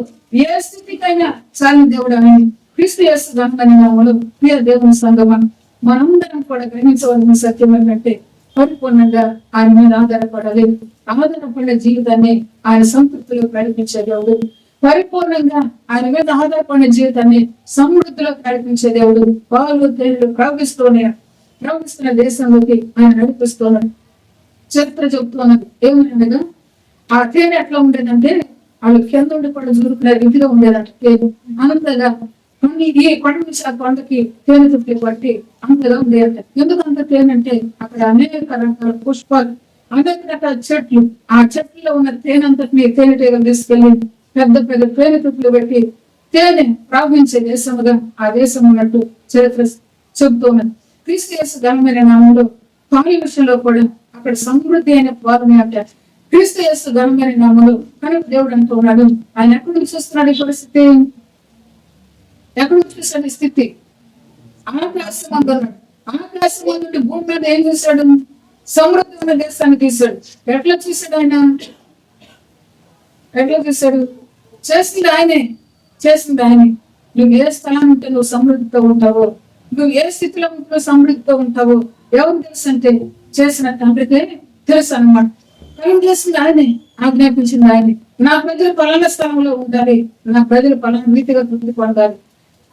ఏ స్థితికైనా చాలని దేవుడు అని క్రీస్తు యేసు ఘనమైన నామములో ప్రియ దేవుని సంగమం మనందరం కూడా గ్రహించవలసిన సత్యం ఏంటంటే పరిపూర్ణంగా ఆయన మీద ఆధారపడాలి. ఆధారపడే జీవితాన్ని ఆయన సంతృప్తిలో ప్రకటించే దేవుడు. పరిపూర్ణంగా ఆయన మీద ఆధారపడిన జీవితాన్ని సమృద్ధిలో ప్రకటించే దేవుడు. పాలు తేళ్లు ప్రవహిస్తున్న దేశంలోకి ఆయన నడిపిస్తున్నాడు. చరిత్ర చెప్తున్నది ఏమనగా ఆ తేనె ఎట్లా ఉండేదంటే వాళ్ళు కింద ఉండి కూడా జూరుకునే రీతిగా ఉండేదంట తేనె. అంతగా ఈ కొండ నుంచి ఆ కొండకి తేనె తుప్పి పట్టి అంతగా ఉండేదంట. ఎందుకంత తేనె అంటే అక్కడ అనేక రకాల పుష్పాలు, అనేక రకాల చెట్లు, ఆ చెట్లలో ఉన్న తేనె అంతటిని తేనెటీగలు తీసుకెళ్లి పెద్ద పెద్ద తేనె తుప్పులు పెట్టి తేనె ప్రవహించే దేశముగా ఆ దేశం ఉన్నట్టు చరిత్ర చెబుతూ ఉన్నది. క్రీస్తు యేసు ఘనమైన నామములో పాలి విషయంలో కూడా అక్కడ సమృద్ధి అయిన పాలన అంటారు. క్రీస్తు యేసు ఘనమైన నామములో కనుక దేవుడు అంటూ ఉన్నాడు. ఆయన ఎక్కడి నుంచి చూస్తున్నాడు? ఈ పరిస్థితి ఎక్కడి నుంచి చూస్తాడు? స్థితి ఆకాశం అందున్నాడు. ఆకాశం నుండి భూమి మీద ఏం చూశాడు? సమృద్ధి ఉన్న దేశాన్ని తీశాడు. ఎట్లా చూశాడు ఆయన? ఎట్లా చూశాడు? చేసింది ఆయనే. నువ్వు ఏ స్థలం ఉంటే నువ్వు సమృద్ధితో ఉంటావో, నువ్వు ఏ స్థితిలో ఉంటే సమృద్ధితో ఉంటావో ఎవరు తెలుసు అంటే చేసిన తండ్రికే తెలుసు అనమాట. కలుగు చేసింది ఆయనే, ఆజ్ఞాపించింది ఆయనే. నా ప్రజలు పలానా స్థలంలో ఉండాలి, నా ప్రజలు పలానా రీతిగా వృద్ధి పొందాలి.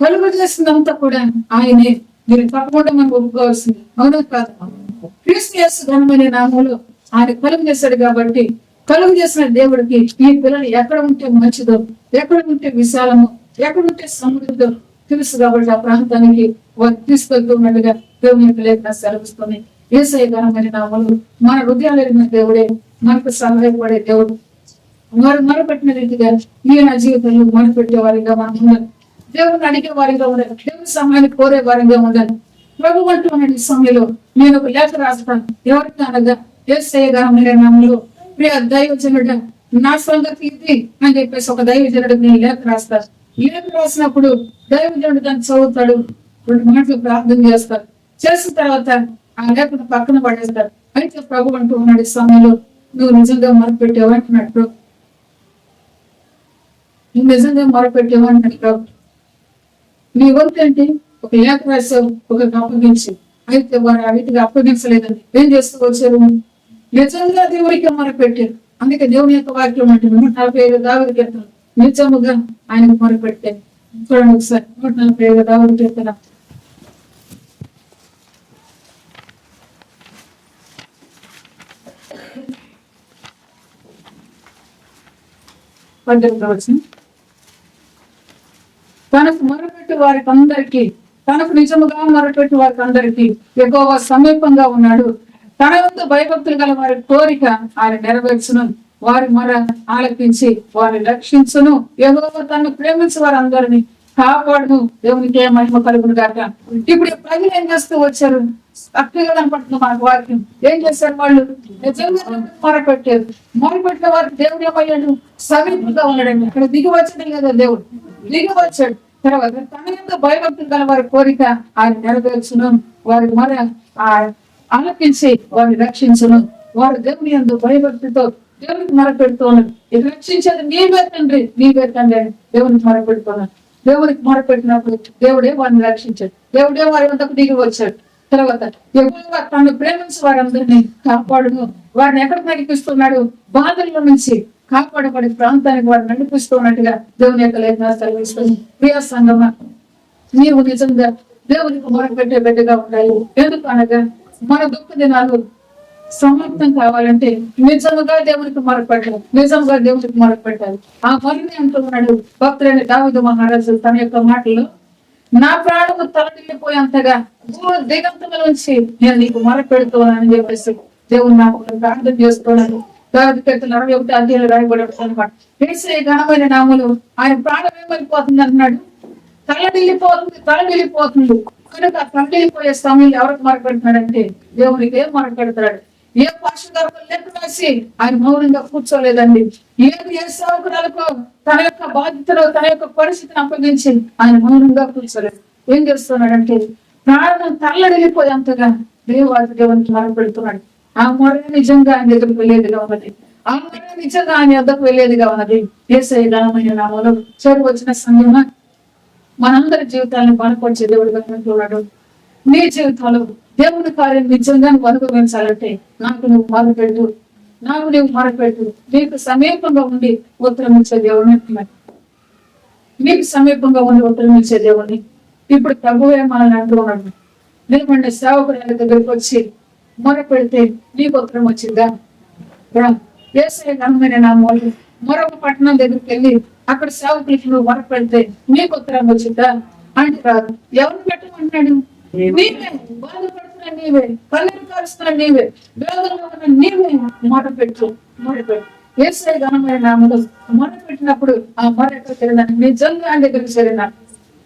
కలుగు చేసిందంతా కూడా ఆయనే. మీరు తప్పకుండా మనం ఒప్పుకోవాల్సింది, అవునా కాదు? క్రీస్తు యేసు ఘనమైన నామములో ఆయన కలుగు చేశాడు కాబట్టి కలుగు చేసిన దేవుడికి ఈ పిల్లలు ఎక్కడ ఉంటే మంచిదో, ఎక్కడ ఉంటే విశాలమో, ఎక్కడ ఉంటే సమృద్ధితో తెలుసు కాబట్టి ఆ ప్రాంతానికి వారు తీసుకెళ్తూ ఉన్నట్టుగా దేవుని యొక్క లేఖన సెలవిస్తుంది. యేసయ్య ఘనమైన నామములో మన హృదయాలు ఎరిగిన దేవుడే, మనకు సహాయపడే దేవుడు. వారు మొరపెట్టిన రీతిగా ఈయన జీవితంలో మొరపెట్టే వారిగా మనం ఉండాలి. దేవుని అడిగే వారిగా ఉండాలి. దేవుని సహాయాన్ని కోరే వారిగా ఉండాలి. ప్రభు అంటూ ఉన్న ఈ సమయంలో నేను ఒక లేఖ రాస్తాను. ఎవరికి అనగా యేసయ్య ఘనమైన నామములో ప్రియ దైవజనుడు నా సంగతి ఇది అని చెప్పేసి ఒక దైవజనుడు నేను లేఖ రాస్తాను. లేఖ రాసినప్పుడు దైవజనుడు దాన్ని చదువుతాడు, 2 మాటలు ప్రార్థన చేస్తాడు. చేసిన తర్వాత ఆ లేఖను పక్కన పడేస్తాడు. అయితే ప్రభు అంటూ ఉన్నాడు ఈ సమయంలో నువ్వు నిజంగా మొరపెట్టావు అంటున్నాడు ప్రభు. నువ్వు నిజంగా మొరపెట్టావు అంటున్నాడు ప్రభు. నీ వంతు ఏంటి? ఒక లేఖ రాసావు, ఒక అప్పగించి. అయితే వారు ఆ రీతిగా అప్పగించలేదండి. ఏం చేస్తూ వచ్చారు? నిజంగా దేవుడికి మొరపెట్టారు. అందుకే దేవుని యొక్క వాక్యం అంటే 145 దావీదు కీర్తన నిజముగా ఆయనకు మొరపెట్టే. చూడండి ఒకసారి 145 దావీదు కీర్తన. తనకు మొరపెట్టి వారికి అందరికీ, తనకు నిజముగా మొరపెట్టి వారికి అందరికీ యెహోవా సమీపంగా ఉన్నాడు. తన వద్ద భయభక్తులు గల వారి కోరిక ఆయన నెరవేర్చును. వారి మొర ఆలకించి వారిని రక్షించును. యెహోవా తనను ప్రేమించి వారందరినీ కాపాడును. దేవునికి ఏ మహిమ కలుగును గాక. ఇప్పుడు ఈ ప్రజలు ఏం చేస్తూ వచ్చారు? చక్కగా కనపడుతుంది మనకు వాక్యం. ఏం చేశారు వాళ్ళు? నిజంగా మొరపెట్టారు. మొరపెట్టిన వారికి దేవుడు ఏమయ్యాడు? సమీపంగా ఉన్నాడండి. అక్కడ దిగి వచ్చాడు కదా దేవుడు, దిగి వచ్చాడు. తర్వాత తన యొక్క భయభక్తులు గల వారి కోరిక ఆయన నెరవేర్చును. వారి మొర ఆలకించి వారిని రక్షించును. వారు దేవుని యందు భయభక్తితో దేవునికి మొరపెడుతున్నారు. ఇది రక్షించేది నీవే తండ్రి, నీవే తండ్రి అని దేవునికి మొరపెడుతున్నారు. దేవునికి మొరపెట్టినప్పుడు దేవుడే వారిని రక్షించాడు. దేవుడే వారి వద్దకు దిగి వచ్చాడు. తర్వాత యెహోవా తనను ప్రేమించి వారందరినీ కాపాడును. వారిని ఎక్కడికి నడిపిస్తున్నాడు? బాధల్లో నుంచి కాపాడబడి ప్రాంతానికి వారిని నడిపిస్తున్నట్టుగా దేవుని యొక్క లేఖనాలు సెలవిస్తుంది. ప్రియ సంగమా, నీవు నిజంగా దేవునికి మొరపెట్టే బిడ్డగా ఉండాలి. ఎందుకు అనగా మన దుఃఖ దినాలు సమాప్తం కావాలంటే నిజముగా దేవునికి మొరపెట్టాలి, నిజంగా దేవునికి మొరపెట్టాలి. ఆ మొరని అంటున్నాడు భక్తుడైన దావీదు మహారాజు తన యొక్క మాటలు, నా ప్రాణము తలడిల్లిపోయేంతగా దిగంతముల నుంచి నేను నీకు మొరపెడుతున్నానని చెప్పేసి దేవుని నామములో ప్రార్థన చేస్తున్నాను. దావీదు కీర్తన 61 అధ్యాయంలో రాయబడి అనమాట. యేసయ్య ఘనమైన నామములు ఆయన ప్రాణం ఏమైపోతుంది అంటున్నాడు? తలడిల్లిపోతుంది. కనుక తలడిల్లిపోయే సమయంలో ఎవరికి మొరపెడుతున్నాడంటే దేవునికి ఏం మొరపెడతాడు? ఏ పార్శ్వగారు లెక్క రాసి ఆయన మౌనంగా కూర్చోలేదండి. ఏ సేవకురాలకు తన యొక్క బాధ్యతలు, తన యొక్క పరిస్థితిని అప్పగించి ఆయన మౌనంగా కూర్చోలేదు. ఏం చేస్తున్నాడంటే ప్రాణం తల్లడిల్లిపోయేంతగా దేవునికి మొరపెడుతున్నాడు. ఆ మొర నిజంగా ఆయన దగ్గరకు వెళ్ళేదిగా ఉన్నది. ఆ మొర నిజంగా ఆయన వద్దకు వెళ్ళేదిగా ఉన్నది. యేసయ్య ఘనమైన నామములో చేరు వచ్చిన సంఘమా, మనందరి జీవితాలను బలపరిచే దేవుడిగా ఉంటున్నాడు. నీ జీవితంలో దేవుని కార్యం నిజంగా నువ్వు అనుభవించాలంటే నాకు నువ్వు మొరపెట్టు, నాకు నువ్వు మొరపెట్టు. నీకు సమీపంగా ఉండి ఉత్తరం ఇచ్చే దేవుడిని, నీకు సమీపంగా ఉండి ఉత్తరం ఇచ్చే దేవుడిని ఇప్పుడు ప్రభువే మనల్ని అంటూ ఉన్నాడు. ఎందుకంటే సేవకురాల దగ్గరికి వచ్చి మొరపెడితే నీకు ఉత్తరం వచ్చిందా? యేసయ్య ఘనమైన నామములో మరొక పట్టణం దగ్గరికి వెళ్ళి అక్కడ సేవకులకి నువ్వు మొరపెడితే నీకు ఉత్తరం వచ్చిందా? అంటే కాదు. ఎవరిని పెట్టమంటున్నాడు? నీవే. బాధపడుతున్నా నీవే, కన్నీరు కారుస్తున్నా నీవే, వేదనలో ఉన్న నీవే మొరపెట్టు. యేసయ్య ఘనమైన నామములో మొరపెట్టినప్పుడు ఆ మొర ఎక్కడికి వెళ్ళినా నిజంగా ఆయన దగ్గరికి చేరినా,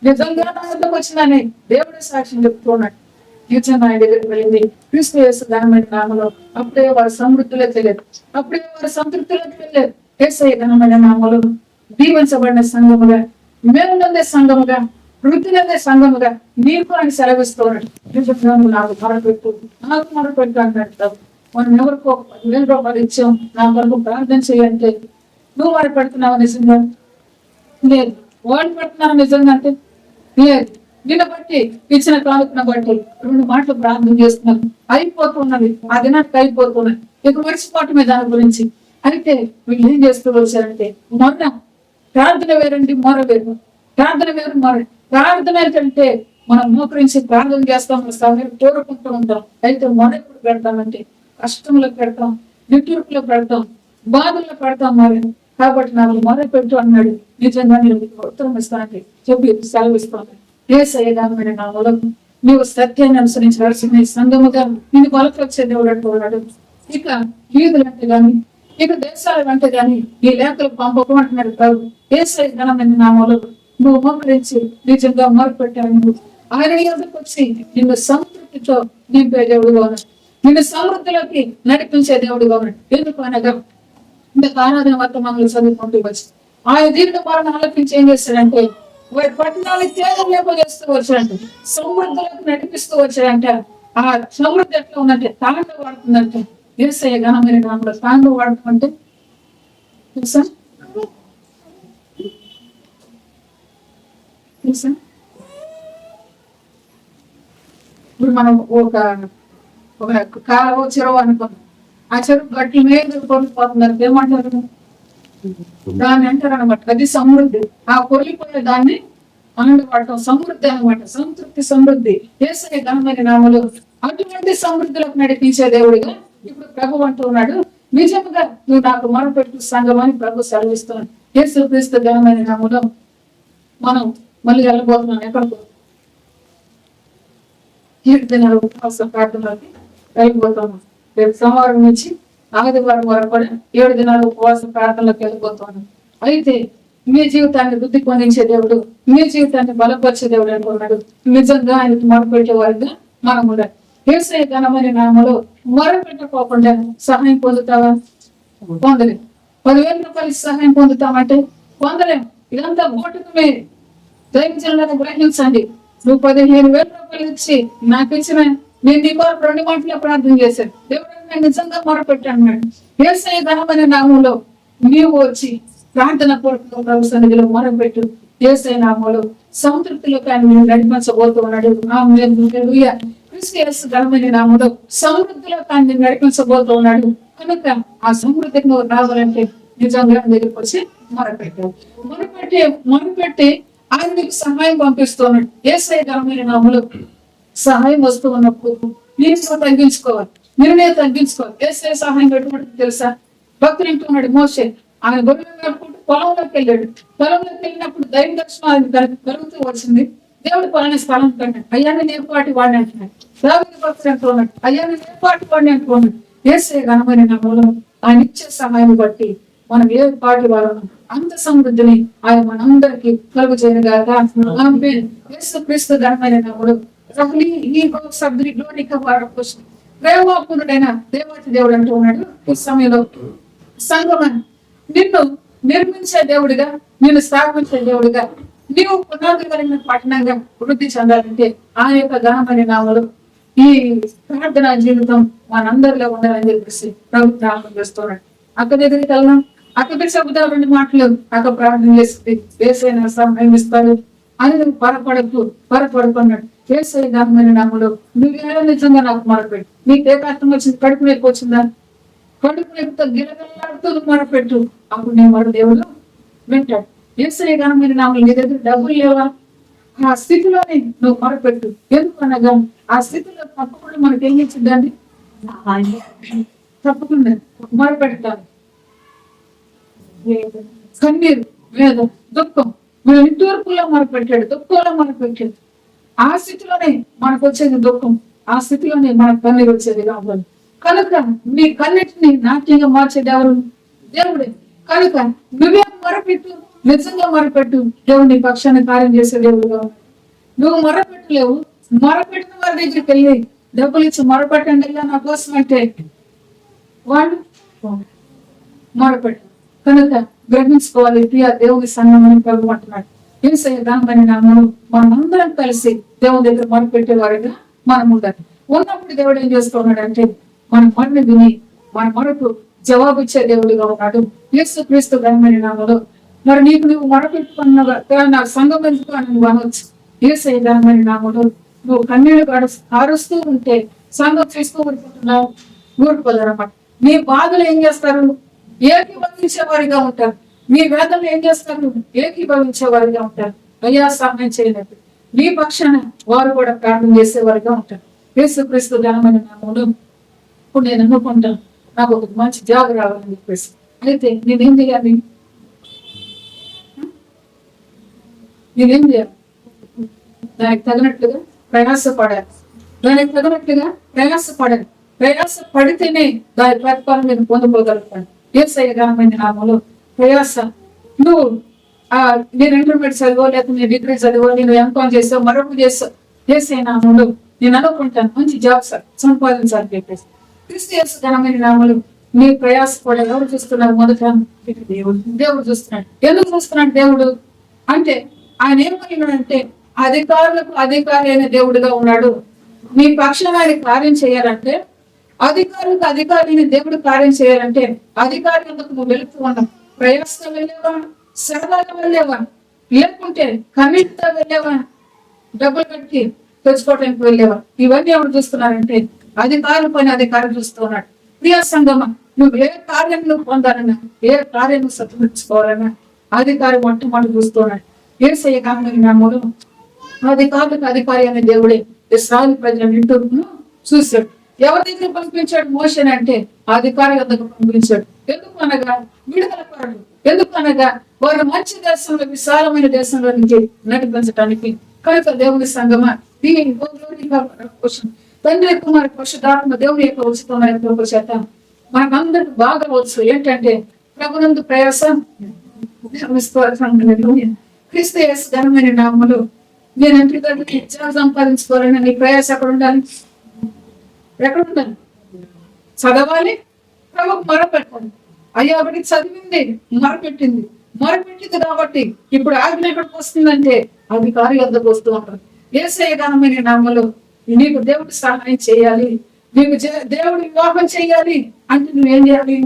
నిజంగా నా వద్దకు వచ్చిందని దేవుడే సాక్ష్యం చెప్తున్నాడు. నిజంగా ఆయన దగ్గరికి వెళ్ళింది క్రీస్తు యేసు ఘనమైన నామములో. అప్పుడే వారి సమృద్ధిలోకి వెళ్ళారు, అప్పుడే వారి సంతృప్తిలోకి వెళ్ళారు. యేసయ్య ఘనమైన నామములో దీవించబడిన సంఘముగా, మేలునందే సంఘముగా, వృద్ధినందే సంఘముగా నీకు ఆయన సెలవిస్తున్నాడు. నాకు మొరపెట్టు, నాకు మొరపెట్టు అంటాడు. మనం ఎవరికో 10,000 రూపాయలు ఇచ్చాం, నా వరకు ప్రార్థన చేయంటే నువ్వు వారు పెడుతున్నావు నిజంగా? లేదు. వాళ్ళు పెడుతున్నారు నిజంగా అంటే లేదు. నిన్ను బట్టి ఇచ్చిన కానుకను బట్టి 2 మాటలు ప్రార్థన చేస్తున్నారు, అయిపోతున్నది. ఆ దినానికి అయిపోతున్నది. ఇక మర్చిపోవటమే దాని గురించి. అయితే వీళ్ళు ఏం చేస్తూ వచ్చారంటే మొన్న ప్రార్థన వేరండి, మొర వేరు. ప్రార్థన వేరు, మొర. ప్రార్థన ఏంటంటే మనం మోకరించి ప్రార్థన చేస్తాం, సమయం కోరుకుంటూ ఉంటాం. అయితే మొర ఎప్పుడు పెడతామంటే కష్టంలో పెడతాం, నిట్టూర్పులో పెడతాం, బాధల్లో పెడతాం. మరి కాబట్టి నాకు మొర పెట్టు అన్నాడు. నిజంగా నేను ఉత్తరం ఇస్తానంటే చెప్పి సెలవిస్తాను. యేసయ్య ఘనమైన నామములో నీవు సత్యాన్ని అనుసరించవలసిన సంఘముగా నిన్ను బలపరిచే దేవుడు అంటున్నాడు. ఇక వీధులంటే గాని, ఇక దేశాల వెంట గాని ఈ లేఖలు పంపమంటున్నాడు ప్రభు. యేసయ్య ఘనమైన నామములో నువ్వు మోకరించి నిజంగా మొరపెట్టావు. ఆయన ఎదురుకు వచ్చి నిన్ను సంతృప్తితో నింపే దేవుడుగా ఉన్నాడు, నిన్ను సమృద్ధిలోకి నడిపించే దేవుడుగా ఉన్నాడు. ఎందుకు అనగా ఇంత ఆరాధన వర్తమానాలు చదువుకుంటూ వచ్చి ఆయన దీర్ఘ పాలన ఆలోచించి ఏం చేస్తాడంటే వారి పట్టణాలు తేజం లేపజేస్తూ వచ్చాడంట, సమృద్ధిలోకి నడిపిస్తూ వచ్చాడంట. ఆ సమృద్ధి ఎట్లా ఉందంటే తాండవ వాడుతుందంట. యేసయ్య ఘనమైన నామములో తాండవ వాడుతుంటే తెలుసా? ఇప్పుడు మనం ఒక కాలువ చెరువు అనుకున్నాం. ఆ చెరువు గట్టి మీద కొలిపోతున్నారు, ఏమంటారు? దాన్ని అంటారు అనమాట, అది సమృద్ధి. ఆ కొలిపోయే దాన్ని ఆనందపడటం సమృద్ధి అనమాట, సంతృప్తి సమృద్ధి. యేసయ్య ఘనమైన నామములో అటువంటి సమృద్ధిలోకి నడిపించే దేవుడిగా ఇప్పుడు ప్రభు అంటూ ఉన్నాడు, నిజంగా నువ్వు నాకు మొరపెట్టు సంఘమని ప్రభు సెలవిస్తున్నాడు. యేసుక్రీస్తు ఘనమైన నామములో మనం మళ్ళీ వెళ్ళబోతున్నాం. ఎక్కడికి? 7 దినాల ఉపవాస ప్రార్థనలోకి వెళ్ళిపోతున్నాం. రేపు సోమవారం నుంచి ఆదివారం వరకు కూడా 7 దినాల ఉపవాస ప్రార్థనలోకి వెళ్ళిపోతున్నాం. అయితే మీ జీవితాన్ని వృద్ధి పొందించే దేవుడు, మీ జీవితాన్ని బలపరిచే దేవుడు అనుకున్నాడు. నిజంగా ఆయనకి మొరపెట్టే వారిగా మనం ఉండాలి. యేసయ్య ఘనమైన నామములో మొరపెట్టుకోకుండా సహాయం పొందుతావా? పొందలేం. 10,000 రూపాయలు సహాయం పొందుతామంటే పొందలేం. ఇదంతా బోటుకమే. దైవజనులను గ్రహించండి. నువ్వు 15,000 రూపాయలు ఇచ్చి నాకు ఇచ్చిన, నేను నీ కొరకు 2 మాటలే ప్రార్థన చేశాను, దేవుడు నేను నిజంగా మొరపెట్టాను. యేసయ్య ఘనమైన నామములో నీవు వచ్చి ప్రార్థన పూర్వక ప్రభు సన్నిధిలో మొరపెట్టు. యేసయ్య నామములో సంతృప్తిలో కానీ నేను నడిపించబోతూ ఉన్నాడు. హల్లెలూయా. క్రీస్తు యేసు ఘనమైన నామములో సమృద్ధిలో కానీ నేను నడిపించబోతూ ఉన్నాడు. కనుక ఆ సమృద్ధికి నువ్వు రావాలంటే నిజంగా దగ్గరికి వచ్చి మొరపెట్టావు. మొరపెట్టి ఆయన నీకు సహాయం పంపిస్తున్నాడు. యేసయ్య ఘనమైన నామములో సహాయం వస్తూ ఉన్నప్పుడు నేను తగ్గించుకోవాలి, నేను తగ్గించుకోవాలి. యేసయ్య సహాయం ఎటువంటి తెలుసా? భక్తులు అంటున్నాడు మోషే, ఆయన గొర్రెలు మేపుకుంటూ పొలంలోకి వెళ్ళాడు. పొలంలోకి వెళ్ళినప్పుడు దైవ దర్శనం ఆయన కలుగుతూ వచ్చింది. దేవుడు పలానా స్థలం కన్నాడు, అయ్యా నేను ఏ పాటి వాడిని అంటున్నాడు. దావీదు భక్తులు అంటున్నాడు, అయ్యా నేను ఏ పాటి వాడిని అంటున్నాడు. యేసయ్య ఘనమైన నామములో ఆయన ఇచ్చే సహాయం బట్టి మనం ఏ పాటి వాళ్ళను అంత సమృద్ధిని ఆయన మనందరికీ కలుగు చేయనుగాక. యేసుక్రీస్తు ఘనమైన నామములో ప్రేమాపూర్ణుడైన దేవాతి దేవుడు అంటూ ఉన్నాడు ఈ సమయంలో. సంగమ, నిన్ను నిర్మించే దేవుడిగా, నిన్ను స్థాపించే దేవుడిగా, నీవు పునాది కలిగిన పట్టణంగా వృద్ధి చెందాలంటే ఆయన యొక్క ఘనమైన నామములో ఈ ప్రార్థనా జీవితం మనందరిలో ఉండాలని చెప్పేసి ప్రభు ప్రార్థన చేస్తున్నాడు. అక్క దగ్గరికి వెళ్దాం. అక్కడ చెబుతా 2 మాటలు అక్క ప్రార్థన చేస్తుంది, యేసయ్య సహాయం ఇస్తాడు అని నువ్వు పొరపడుకున్నాడు. యేసయ్య ఘనమైన నామములో నువ్వేదో నిజంగా నాకు మొరపెట్టు. నీకే కష్టం వచ్చింది, కడుపు నొప్పి వచ్చిందా? కడుపు నొప్పితో గిలగలాడుతూ మొరపెట్టు, అప్పుడు నీ మరో దేవుడు వింటాడు. యేసయ్య ఘనమైన నామములో నీ దగ్గర డబ్బులు లేవా? ఆ స్థితిలోనే నువ్వు మొరపెట్టు. ఎందుకనగా ఆ స్థితిలో తప్పకుండా మనకి ఏం ఇచ్చిందండి? తప్పకుండా మొరపెడతాను. కన్నీరు, వేదం, దుఃఖం, మీరు ఇంతవరకులో మొరపెట్టాడు, దుఃఖంలో మొరపెట్టాడు. ఆ స్థితిలోనే మనకు వచ్చేది దుఃఖం, ఆ స్థితిలోనే మనకు కన్నీరు వచ్చేది కావాలి. కనుక నీ కన్నిటిని నాట్యంగా మార్చేది ఎవరు? దేవుడే. కనుక నువ్వే మొరపెట్టు, నిజంగా మొరపెట్టు. దేవుడు నీ పక్షాన్ని కార్యం చేసే దేవుడుగా. నువ్వు మొరపెట్టలేవు, మొరపెట్టిన వారి దగ్గరికి వెళ్ళి డబ్బులు ఇచ్చి మొరపెట్టండి నా కోసం అంటే వాళ్ళు మొరపెట్టు. కనుక గ్రహించుకోవాలి ప్రియ దేవుని సన్మానం కలుగుమంటున్నాడు. యేసయ్య ఘనమైన నామములో మనం అందరం కలిసి దేవుని దగ్గర మొరపెట్టే వారిగా మనం ఉండాలి. ఉన్నప్పుడు దేవుడు ఏం చేస్తున్నాడు అంటే మన మొరని విని మన మొరకు జవాబు ఇచ్చే దేవుడిగా ఉన్నాడు. యేసుక్రీస్తు ఘనమైన నామములో మరి నీకు నువ్వు మొరపెట్టుకున్నావు నాకు సంఘం ఎందుకు అని నువ్వు అనవచ్చు. యేసయ్య ఘనమైన నామములో నువ్వు కన్నీళ్లు కారుస్తూ ఉంటే సంఘం చేస్తూ ఊరుకుంటున్నావు, ఊరుకోదన్నమాట. నీ బాధలు ఏం చేస్తారు? ఏకీభవించే వారిగా ఉంటారు. మీ వేదనలు ఏం చేస్తారు? ఏకీభవించే వారిగా ఉంటారు. అయ్యా సహాయం చేయలేదు, నీ పక్షాన వారు కూడా ప్రార్థన చేసేవారిగా ఉంటారు. యేసుక్రీస్తు ఘనమైన నామములో ఇప్పుడు నేను అనుకుంటాను నాకు ఒక మంచి జాబ్ రావాలని చెప్పేసి. అయితే నేనేం చేయాలి? నేనేం చేయాలి? దానికి తగినట్లుగా ప్రయాసపడాలి. ప్రయాస పడితేనే దాని ప్రతిఫలం నేను పొందుకోగలుగుతాను. యేసయ్య ఘనమైన నామములో ప్రయాస. నువ్వు నేను ఇంటర్మీడియట్ చదివో లేకపోతే నేను డిగ్రీ చదివో, నేను ఎంకామ్ చేసావు, మరొక చేసావు, యేసయ్య నామములో నేను అనుకుంటాను మంచి జాబ్ సంపాదించాలి చెప్పేసి. క్రీస్తు యేసు ఘనమైన నామములో నీ ప్రయాస కూడా ఎవరు చూస్తున్నారు? మొదట దేవుడు చూస్తున్నాడు. ఎందుకు చూస్తున్నాడు దేవుడు అంటే ఆయన ఏమన్నాడంటే అధికారులకు అధికారి అయిన దేవుడిగా ఉన్నాడు. నీ పక్షాన ఆయన కార్యం చేయాలంటే, అధికారులకు అధికారి అయిన దేవుడు కార్యం చేయాలంటే అధికారులకు నువ్వు వెళుతూ ఉన్నావు. ప్రయాసంగా వెళ్ళేవా? సరదాగా వెళ్ళేవా? లేకుంటే కమిట్తో వెళ్ళేవా? డబ్బులు కట్టి తెచ్చుకోవడానికి వెళ్ళేవా? ఇవన్నీ ఎవరు చూస్తున్నారంటే అధికారుల పని అధికారులు చూస్తూ ఉన్నాడు. ప్రియ సంగమ, నువ్వు ఏ కార్యం నువ్వు పొందాలన్నా, ఏ కార్యం సత్కరించుకోవాలన్నా అధికారి మొట్టమొదటి చూస్తున్నాడు. యేసయ్య కామని నామములో అధికారులకు అధికారి అనే దేవుడే ఇశ్రాయేలు ప్రజల నిట్టూర్పును చూశాడు. ఎవరి దగ్గర పంపించాడు మోషేని అంటే అధికారి వద్దకు పంపించాడు. ఎందుకు అనగా విడుదల పరుడు, ఎందుకు అనగా వారు మంచి దేశంలో, విశాలమైన దేశంలో నుంచి నడిపించడానికి. కనుక దేవుని సంగమా, తండ్రి కుమార పరిశుద్ధాత్మ దేవుని యొక్క ఉచితమైన కృప చేత మనకందరికి బాగా వచ్చు ఏంటంటే ప్రభునందు ప్రయాస క్రీస్తు యేసు ఘనమైన నామములో నేను ఎంపీ దగ్గరికి ఉద్యోగం సంపాదించుకోవాలని నీ ప్రయాస ఎక్కడ ఉండాలి? ఎక్కడ ఉండాలి? చదవాలి, ప్రభుకు మొరపెట్టాలి. అయ్యా ఒకటి చదివింది, మొరపెట్టింది కాబట్టి ఇప్పుడు ఆజ్ఞ ఎక్కడికి వస్తుందంటే అధికారి వద్దకు వస్తూ ఉంటారు. యేసయ్య ఘనమైన నామములో నీకు దేవుడు సహాయం చేయాలి, నీకు దేవుడు వివాహం చేయాలి అంటే నువ్వేం చేయాలి?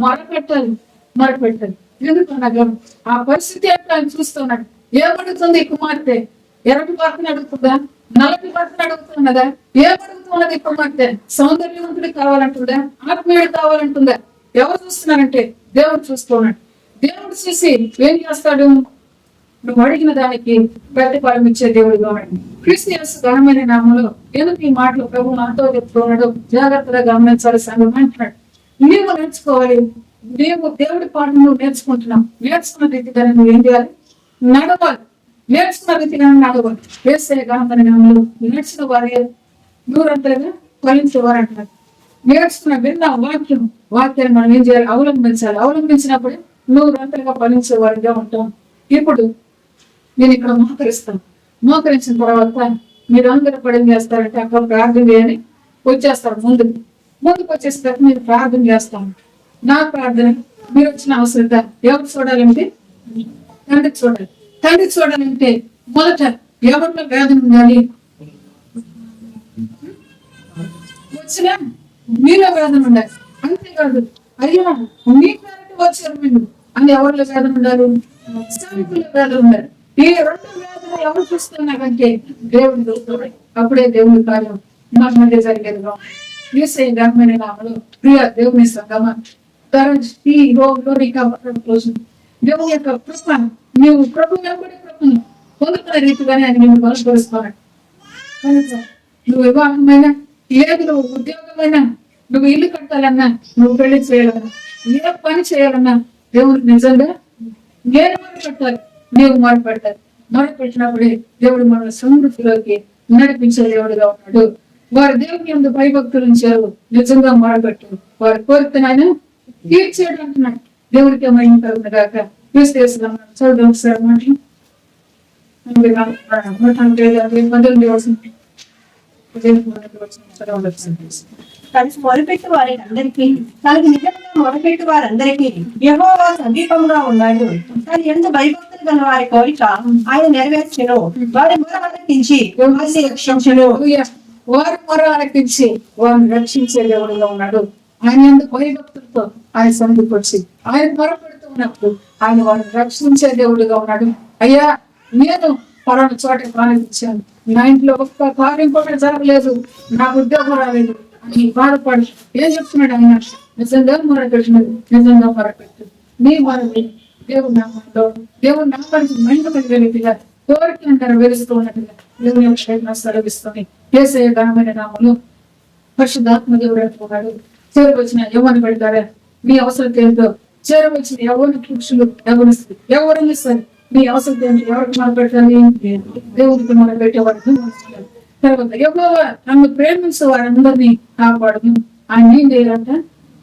మొరపెట్టాలి. ఎందుకనగా ఆ పరిస్థితి అంటే ఆయన చూస్తున్నాడు. ఏమడుగుతుంది ఈ కుమార్తె? ఎర్రటి భర్తను అడుగుతుందా? నల్లటి భర్తను అడుగుతున్నదా? ఏమడుగుతున్నది ఈ కుమార్తె? సౌందర్యవంతుడు కావాలంటుందా? ఆత్మీయుడు కావాలంటుందా? ఎవరు చూస్తున్నారంటే దేవుడు చూస్తున్నాడు. దేవుడు చూసి ఏం చేస్తాడు? నువ్వు అడిగిన దానికి ప్రతిఫలం ఇచ్చే దేవుడుగా ఉన్నాడు. క్రీస్తు యేసు ఘనమైన నామములో ఎందుకు ఈ మాటలు ప్రభు నాతో చెప్తున్నాడు? జాగ్రత్తగా గమనించాలి సంగం అంటున్నాడు. నీవు నేర్చుకోవాలి, నీవు దేవుడి పాటను నువ్వు నేర్చుకుంటున్నావు. నేర్చుకున్న రీతిగా నువ్వు ఏం చేయాలి? నడవాలి. నేర్చుకున్న రీతిగా నడవాలి. యేసయ్య ఘనమైన నామములో నేర్చుకున్న వారే నూరంతలుగా ఫలించేవారు అంటున్నారు. నేర్చుకున్న విన్న వాక్యాన్ని మనం ఏం చేయాలి? అవలంబించాలి. అవలంబించినప్పుడే నూరంతలుగా ఫలించే వారిగా ఉంటాం. ఇప్పుడు నేను ఇక్కడ మోకరించిన తర్వాత మీరు అందరూ పడి ఏం చేస్తారంటే అక్కడ ప్రార్థన చేయని వచ్చేస్తారు. ముందుకు వచ్చేసిన మీరు ప్రార్థన చేస్తాను. నా ప్రార్థన మీరు వచ్చిన అవసరం ఎవరు చూడాలంటే తండ్రి చూడాలంటే మొదట ఎవరిలో వేదన ఉండాలి? వచ్చిన మీలో వేదన ఉండాలి. అంతేకాదు అయ్యా మీ పేరు వచ్చారు మీరు అని ఎవరిలో వేదన ఉండాలి? స్థానికుల వేదన ఉండాలి. ఈ రెండు వేదన ఎవరు చూస్తున్నారంటే దేవుడు చూస్తున్నాడు. అప్పుడే దేవుని కార్యం మన మధ్య జరిగేదిగా. యేసయ్య ఘనమైన నామములో ప్రియ దేవుని సంగమ దేవుని యొక్క కృప నీవు ప్రభు వెంబడి కృపను పొందుతున్న రీతిగానే ఆయన నేను బలపరుస్తున్నాడు. కనుక నువ్వు వివాహమైనా లేదు, నువ్వు ఉద్యోగమైనా, నువ్వు ఇల్లు కట్టాలన్నా, నువ్వు పెళ్లి చేయాలన్నా, ఏ పని చేయాలన్నా దేవుడికి నిజంగా నేను మొదలుపెట్టాలి, నీవు మొదలుపెట్టాలి. మొదలుపెట్టినప్పుడే దేవుడు మన సమృద్ధిలోకి నడిపించే దేవుడుగా ఉన్నాడు. వారి దేవుని ఎందు భయభక్తులు ఉంచారు. నిజంగా మొదలుపెట్టు వారి కోరికను ఆయన తీర్చేయడం అంటున్నాడు. దేవుడికి ఏమైనా కలుగుగాక. చదువు ఒకసారి మాటలు కలిసి మొదలుపెట్టి వారందరికీ తనకు నిజంగా మొదలుపెట్టి వారందరికీ యెహోవా సమీపంగా ఉన్నాడు. తన ఎంత భయభక్తులు గల వారి కోరిక ఆయన నెరవేర్చెను. వారి మొర ఆలకించి వారిని రక్షించెను. వారి మొర ఆలకించి వారిని రక్షించే దేవుడుగా ఉన్నాడు. ఆయన ఎందుకు భయభక్తులతో ఆయన సన్నిధికి వచ్చి ఆయన మొరపెడుతూ ఉన్నప్పుడు ఆయన వారిని రక్షించే దేవుడుగా ఉన్నాడు. అయ్యా నేను పలానా చోట ప్రారంభించాను, నా ఇంట్లో ఒక్క కార్యం కూడా జరగలేదు, నాకు ఉద్యోగం రాలేదు అని బాధపడు. ఏం చెప్తున్నాడు ఆయన? నిజంగా మొరపెట్టినది, నిజంగా మొరపెట్టు. నీ మొరని దేవుడి నామానికి మైండ్ రీతిగా కోరికలు నెరవేరుస్తూ ఉన్నట్టుగా దేవుని యొక్క సెలవిస్తుంది. యేసయ్య ఘనమైన నామములో పరిశుద్ధాత్మ దేవుడు అంటున్నాడు. చేరవచ్చిన యవ్వన పెడతారా మీ అవసరం ఏంటో, చేరవచ్చిన యవ్వన పురుషులు యవ్వనిస్తుంది ఎవరైనా సరే మీ అవసరం ఏంటి, ఎవరికి మొదలుపెట్టాలి? దేవుడికి మొదలుపెట్టేవాడిని. తర్వాత యెహోవా నన్ను ప్రేమించే వారందరినీ కాపాడను. ఆయన ఏం చేయాలంట?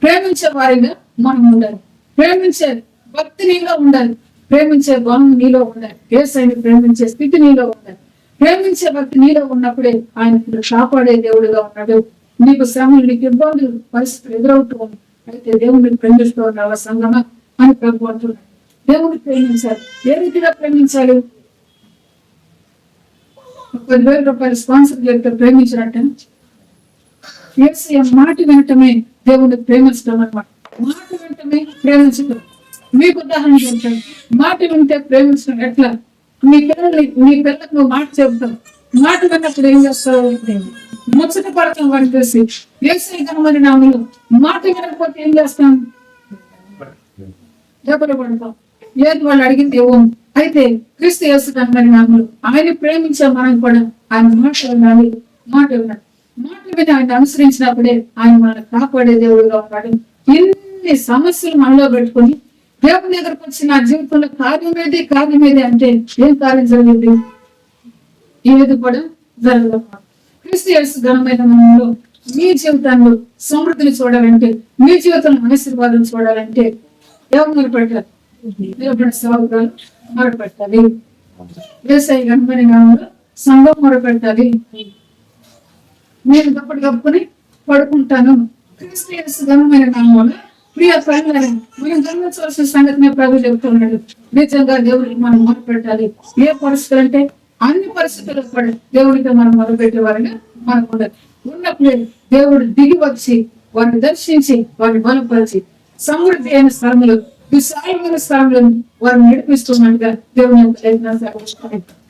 ప్రేమించే వారిగా మనం ఉండాలి. ప్రేమించే భక్తి నీలో ఉండాలి. ప్రేమించే భావం నీలో ఉండాలి. యేసయ్యని ప్రేమించే స్థితి నీలో ఉండాలి. ప్రేమించే భక్తి నీలో ఉన్నప్పుడే ఆయన కాపాడే దేవుడిగా ఉన్నాడు. నీకు శ్రమలు, నీకు ఇబ్బందులు, పరిస్థితులు ఎదురవుతూ ఉంది. అయితే దేవుడిని ప్రేమిస్తూ ఉన్నావా సంగమా అని ప్రభు అంటున్నాడు. దేవుడిని ప్రేమించాలి. ఏ రీతిగా ప్రేమించాలి? 10,000 రూపాయలు స్పాన్సర్ చేస్తే ప్రేమించినట్టే యేసయ్య మాట వెంటనే దేవుడిని ప్రేమించడం అన్నమాట. మాట వెంటనే ప్రేమించడం. మీకు ఉదాహరణ చెప్తాను. మాట వింటే ప్రేమించడం ఎట్లా? మీ పిల్లలకు నువ్వు మాట చెబుతావు. మాట విన్నప్పుడు ఏం చేస్తావు? ముచ్చట పడతాం వాడికి తెలిసి యేసయ్య ఘనమైన నామములో మాట వినకపోతే ఏం చేస్తాం? జబ్బలు పడతాం. ఏది వాళ్ళు అడిగింది ఇవ్వం. అయితే క్రీస్తు యేసు ఘనమైన నామములో ఆయన ప్రేమించే మనం కూడా ఆయన మాట వినాలి. మాట వినాలి. మాట విని ఆయన అనుసరించినప్పుడే ఆయన మనల్ని కాపాడే దేవుడుగా ఉన్నాడు. ఎన్ని సమస్యలు మనలో పెట్టుకుని దేవుని దగ్గరకు వచ్చి నా జీవితంలో కార్యం ఏది అంటే ఏం కార్యం జరిగింది? ఏది కూడా జరగదు. క్రీస్తు యేసు ఘనమైన నామములో మీ జీవితంలో సమృద్ధిని చూడాలంటే, మీ జీవితంలో ఆశీర్వాదం చూడాలంటే ఎవరు మొదలుపెట్టాలి? దేవుని సేవకులు మొదలుపెట్టాలి. యేసయ్య ఘనమైన నామములో సంఘం మొదలుపెట్టాలి. నేను గప్పటి కప్పుకొని పడుకుంటాను. క్రీస్తు యేసు ఘనమైన నామములో ప్రియ ప్రజలను మనం గమనించవలసిన సంగతిని ప్రభు చెబుతున్నాడు. నిజంగా దేవుడికి మనం మొదలుపెట్టాలి. ఏ పరిస్థితులు అంటే అన్ని పరిస్థితుల్లో కూడా దేవుడికి మనం మొదలుపెట్టే వారిగా మనకు ఉండదు. ఉన్నప్పుడు దేవుడు దిగి వచ్చి వారిని దర్శించి వారిని బలపరిచి సమృద్ధి అయిన స్థలములు, విశాలమైన స్థలములను వారిని నడిపిస్తున్నట్టుగా దేవుని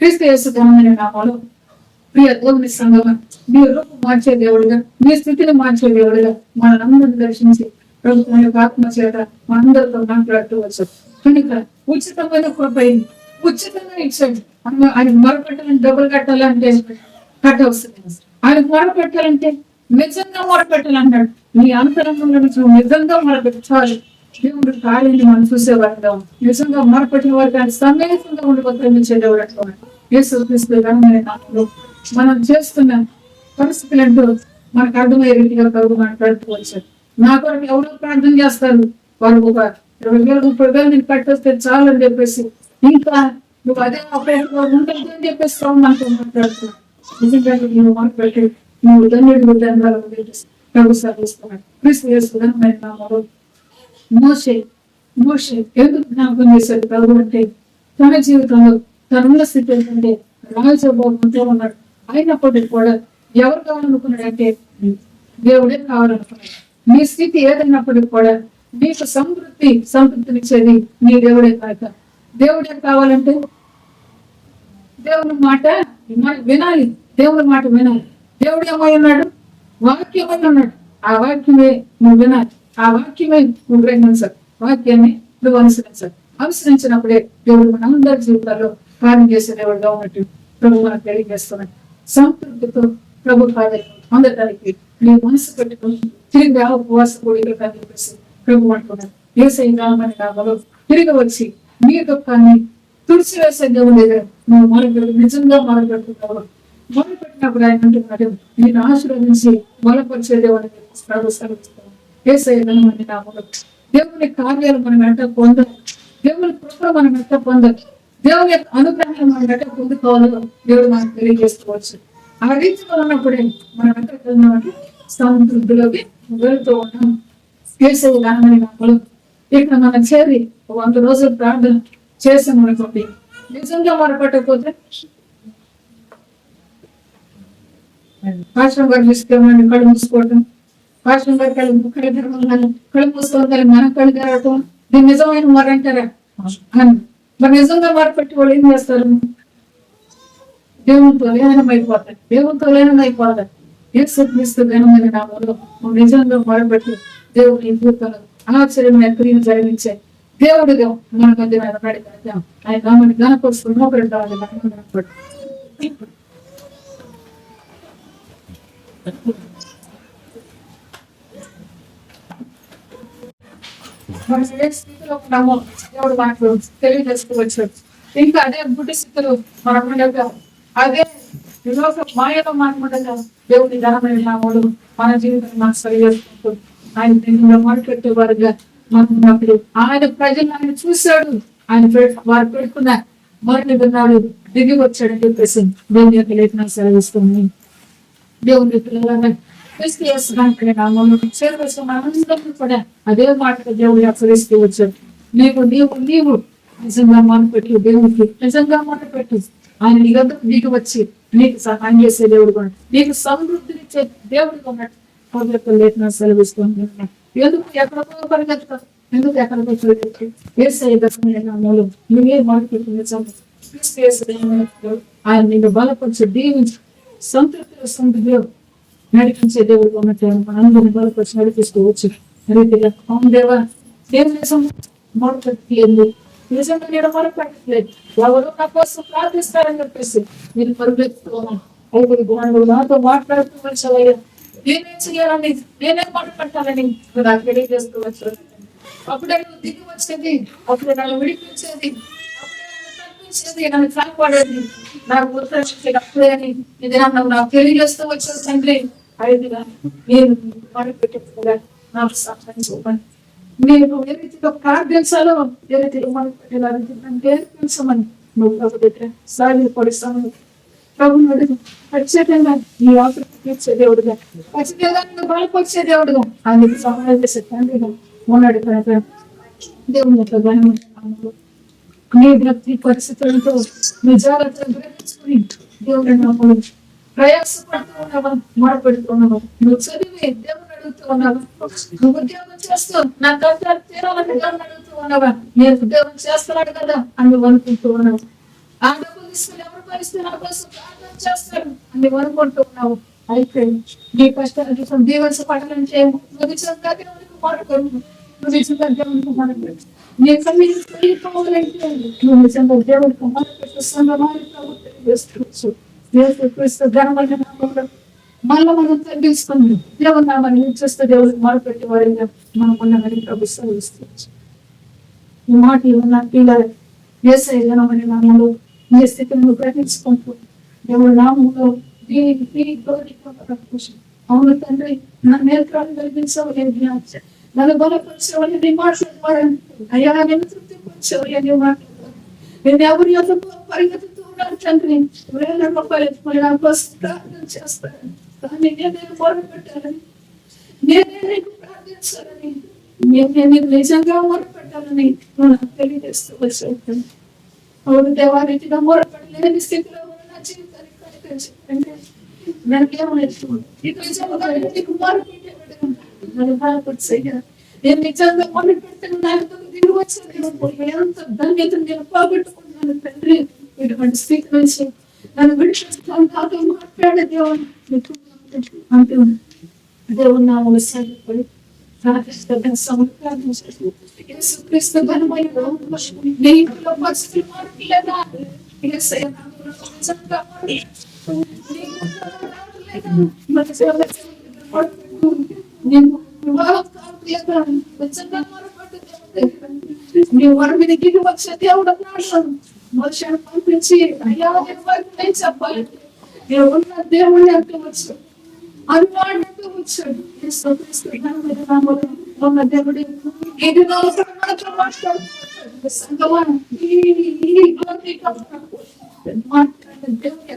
క్రీస్తు యేసు ఘనమైన నామములో ప్రియ దేవుని సంగమం మీ రూపం మార్చే దేవుడిగా, మీ స్థితిని మార్చే దేవుడిగా మనందరిని దర్శించి ప్రభుత్వం యొక్క ఆత్మ చేత మనందరితో మాట్లాడుతూ వచ్చాడు. కనుక ఉచితమైన కృపైంది, ఉచితంగా ఇచ్చాడు. ఆయన మొరపెట్టాలంటే డబ్బులు కట్టాలంటే కట్టవస్తుంది. ఆయన మొరపెట్టాలంటే నిజంగా మొరపెట్టాలన్నాడు. నీ అంతరంగంలో నుంచి నిజంగా మొరపెట్టాలి. దేవుడు కార్యాన్ని మనం చూసేవారు. నిజంగా మొరపెట్టిన వారికి ఆయన సమేతంగా ఉండి ప్రేమించే దేవుడు అట్లా యేసు క్రీస్తు ఘనమైన నామములో మనం చేస్తున్న పరిస్థితులు అంటూ మనకు అర్థమయ్యే రీతిగా ప్రభు మాట్లాడుతూ వచ్చాడు. నా కొరకు ఎవరో ప్రార్థన చేస్తారు, వాళ్ళు ఒక 20,000 30,000 నేను కట్టొస్తే చాలు అని చెప్పేసి ఇంకా నువ్వు అదే అపేక్షలో ఉంటుంది అని చెప్పేసి మనతో మాట్లాడుతున్నావు. నిజంగా నువ్వు మాట్లాడి నువ్వు ధన్యుడు ధన్యవాదాలు ప్రభు సాధిస్తున్నాడు. క్రీస్తు యేసు ఘనమైన నామములో మోషే ఎందుకు జ్ఞాపకం చేశాడు ప్రభు అంటే తన జీవితంలో తనున్న స్థితి ఏంటంటే రాజభోగంతో ఉన్నాడు. అయినప్పటికీ కూడా ఎవరు కావాలనుకున్నాడంటే దేవుడే కావాలనుకున్నాడు. నీ స్థితి ఏదైనప్పటికీ కూడా నీకు సంతృప్తినిచ్చేది నీ దేవుడే కాక. దేవుడే కావాలంటే దేవుని మాట వినాలి. దేవుని మాట వినాలి. దేవుడు ఏమై ఉన్నాడు? వాక్యమై ఉన్నాడు. ఆ వాక్యమే నువ్వు వినాలి. ఆ వాక్యమే నువ్వు గ్రహించాలి. వాక్యాన్ని నువ్వు అనుసరించాలి. అనుసరించినప్పుడే దేవుడు మన అందరి జీవితాల్లో కార్యం చేసే దేవుడుగా ఉన్నట్టు ప్రభు మనకు తెలియజేస్తున్నాడు. సంతృప్తితో ప్రభు కార్యం పొందడానికి నీ మనసు పెట్టుకుని తిరిగి ఉపవాస కూడికలు కానీ చెప్పేసి ప్రభు అంటున్నాడు. యేసయ్య ఘనమైన నామములో తిరిగి వచ్చి నీ దుఃఖాన్ని తుడిచివేసే దేవుడు దగ్గర నువ్వు మొదలుపెట్టి నిజంగా మొదలుపెట్టుకున్నావు. మొదలుపెట్టినప్పుడు ఆయన అంటున్నాడు నేను ఆశీర్వదించి బలపరిచే దేవుడు ప్రభు సెలవిస్తాను. యేసయ్య ఘనమైన నామములో దేవుని కార్యాలు మనం వెంట పొందాలి. దేవుని కృప మనం వెంట పొందాలి. దేవుని యొక్క అనుగ్రహాలు మనం వెంట పొందుకోవాలో దేవుడు మనకు తెలియజేసుకోవచ్చు. ఆ రీతిలో ఉన్నప్పుడే మనం ఎక్కడికి వెళ్తున్నామంటే సమృద్ధిలోకి వెళుతూ ఉన్నాం. యేసయ్య ఘనమైన నామములో ఇక్కడ మనం చేరి 100 రోజులు ప్రార్థన చేసాం అనుకోండి. నిజంగా మొరపెట్టకపోతే పాశ్రం గారు తీసుకెళ్ళండి కళ్ళు మూసుకోవటం, పాశ్రం గారు కళ్ళు మూసుకోవాలి, మన కళ్ళు తెరవటం దీన్ని నిజమైన మొరంటారా? మరి నిజంగా మొరపెట్టి వాళ్ళు ఏం చేస్తారు? దేవునితో లీనమైపోతారు. దేవునితో లీనమైపోతారు. యేసు క్రీస్తు ఘనమైన నామములో నిజంగా మొరపెట్టి దేవుని జీవితంలో ఆశ్చర్యమైన క్రియలు జరిగించే దేవుడిగా మన మధ్య నడిపిద్దాం. ఆయన నామాన్ని ఘనపరుస్తూ ఒకటి మన ఏ స్థితిలో ఉన్నామో దేవుడు మనకు తెలియజేసుకోవచ్చు. ఇంకా అదే గుడ్డి స్థితులు మనం ఉండగా, అదే లోక మాయలో మనకుండగా దేవుని ఘనమైన నామములో మన జీవితం మనం సరి చేసుకుంటూ ఆయన మొదలుపెట్టే వారుగా మనం ఉన్నప్పుడు ఆయన ప్రజలు ఆయన చూశాడు. ఆయన వారు పెట్టుకున్న మొదటి విన్నాడు, దిగి వచ్చాడని చెప్పేసి దేవుని యొక్క లేఖనాలు సెలవిస్తుంది. దేవుని పిల్లలను క్రీస్తు యేసు నామములో చేరవలసిన మనందరినీ కూడా అదే మాటగా దేవుడు హెచ్చరిస్తూ వచ్చాడు. నీవు నిజంగా మొదలుపెట్టి దేవునికి నిజంగా మొదలుపెట్టి ఆయన నీ దగ్గరకు దిగి వచ్చి నీకు సహాయం చేసే దేవుడు కూడా, నీకు సమృద్ధినిచ్చే దేవుడు ఉన్నాడు. పౌరులకు లేఖనాలు సెలవిస్తుంది. ఎందుకు ఎక్కడికో పరిగెత్తారు? ఎందుకు ఎక్కడికో పరిగెత్తారు? యేసయ్య ఘనమైన నామములో నువ్వే మొదలుపెట్టి ఆయన నిన్ను బలపరిచి దీవించి సంతృప్తిలో నడిపించే దేవుడు ఉన్నట్టు అందరిని బలపరిచి నడిపిస్తూ రీతిగా అవును దేవా ఏం నిజం మొదలు నిజంగా నేను మొదలుపెట్టలేదు ఎవరు నా కోసం ప్రార్థిస్తారని చెప్పేసి మీరు పరుగెత్తుతున్నాను ఐదుగురు గుణాలు నాతో మాట్లాడుతూ వచ్చావయ్యా నేనేం చేయాలని నేనేం మొదలుపెట్టాలని నాకు తెలియజేస్తూ వచ్చాను అప్పుడే నువ్వు దిగి వచ్చేది అప్పుడే నన్ను విడిపించేది అప్పుడే నన్ను కనిపించేది నన్ను కాపాడేది నాకు గుర్తొచ్చేది అప్పుడే అని ఇది నన్ను నాకు తెలియజేస్తూ వచ్చావు తండ్రి ఐదుగా నేను మొదలుపెట్టేది నాకు సహాయం చూపండి మీరు ఏ రీతిగా ప్రార్థించాలో ఏ రీతిగా మొదలుపెట్టాలంటే తెలుసమని నువ్వు ప్రభు దగ్గర సాగి పడిస్తాను ప్రభుని అడుగు ఖచ్చితంగా నీ ఆకలి తీర్చే దేవుడుగా ఖచ్చితంగా నువ్వు బలపరిచే దేవుడుగా ఆయనకి సహాయం చేసే తండ్రిగా ఉన్నాడు కనుక దేవుని యొక్క ఘనమైన నీ భక్తి పరిస్థితులతో నీ జాగ్రత్తలు గ్రహించుకుని దేవుడి నమ్ముడు ప్రయాసపడుతూ ఉన్నావా మొరపెడుతున్నావా నువ్వు చదివి దేవుని అడుగుతూ ఉన్నావా నువ్వు ఉద్యోగం చేస్తూ నా కష్టాలు తీరాలని దేవుని అడుగుతూ ఉన్నావా నేను ఉద్యోగం చేస్తున్నాడు కదా అని నువ్వు అనుకుంటూ ఉన్నావు ఆ డబ్బులు తీసుకుని ఎవరు పరిస్థితి నా కోసం ప్రార్థన చేస్తారు అని నువ్వు అనుకుంటూ ఉన్నావు అయితే నీ కష్టాలు చూసాం దీవెన పడాలంటే నువ్వు నిజంగా దేవునికి మొరపెడు నువ్వు నిజంగా దేవునికి మొరపెడు నీ కన్నీరు పోవాలంటే నువ్వు నిజంగా దేవునికి మొరపెట్టు సంగమాన్ని ప్రభుత్వం చేస్తూ క్రీస్తు ఘనమైన నామములో మళ్ళీ మనం తగ్గించుకుంది దేవుని నామాన్ని చూస్తే దేవుడికి మొరపెట్టి వారిగా మనం ఉన్నదని ప్రభుత్వం ఇస్తుంది ఈ మాటలు ఉన్న పిల్లలు యేసయ్య ఘనమైన నామములో నీ స్థితిని నువ్వు గ్రహించుకుంటూ దేవుడి నామంలో దీనికి అవును తండ్రి నా నేత్రాన్ని కలిగించవు నేను జ్ఞాపకం నన్ను బలపరిచేవని నీ మాట్లాడవాడని అయ్యా నేను తృప్తిపరిచేవు అని మాట్లాడతాను నేను ఎవరి యొక్క పరిగెత్తుతూ ఉన్నాను తండ్రి వేల రూపాయలు ఎత్తుకొని నా కోసం ప్రార్థన చేస్తాను కానీ నేనే మొరపెట్టాలని నేనే నీకు ప్రార్థించాలని నేనే నీకు నిజంగా మొరపెట్టాలని నువ్వు నాకు తెలియజేస్తూ వచ్చాను అవును దేవారీతిగా మొరపెట్టలేని స్థితిలో ఉన్న నా జీవితానికి కనిపించింది నాకేమలేదు ఇక నిజంగా నీకు మొరపెట్టేవాడు నన్ను బాధపడిసయ్యా నేను నిజంగా మొరపెట్టాను నాకు దిగి వచ్చేది ఎంత ధన్యత నేను పోగొట్టుకున్నాను తండ్రి ఇటువంటి స్థితి నుంచి నన్ను విడిచిస్తాను నాతో మాట్లాడే దేవుని అంతే దేవుని నామములో సాగిపడి ప్రార్థిస్తాను సమర్పించాను యేసుక్రీస్తు ఘనమైన నామములో నీ ఇంట్లో పరిస్థితి మారట్లేదా యేసయ్య నామములో నిజంగా నీ వారి మీద దిగి వచ్చే దేవుడు అన్నాడు మనుషులు పంపించి అయ్యా నేను వారికి నేను చెప్పాలి నేను ఉన్న దేవుడిని అంటూ వచ్చాడు అన్నాడు అంటూ వచ్చాడు ఉన్న దేవుడి ఇది మనతో మాట్లాడుతున్నాడు సంగమా మాట్లాడే దేవుడు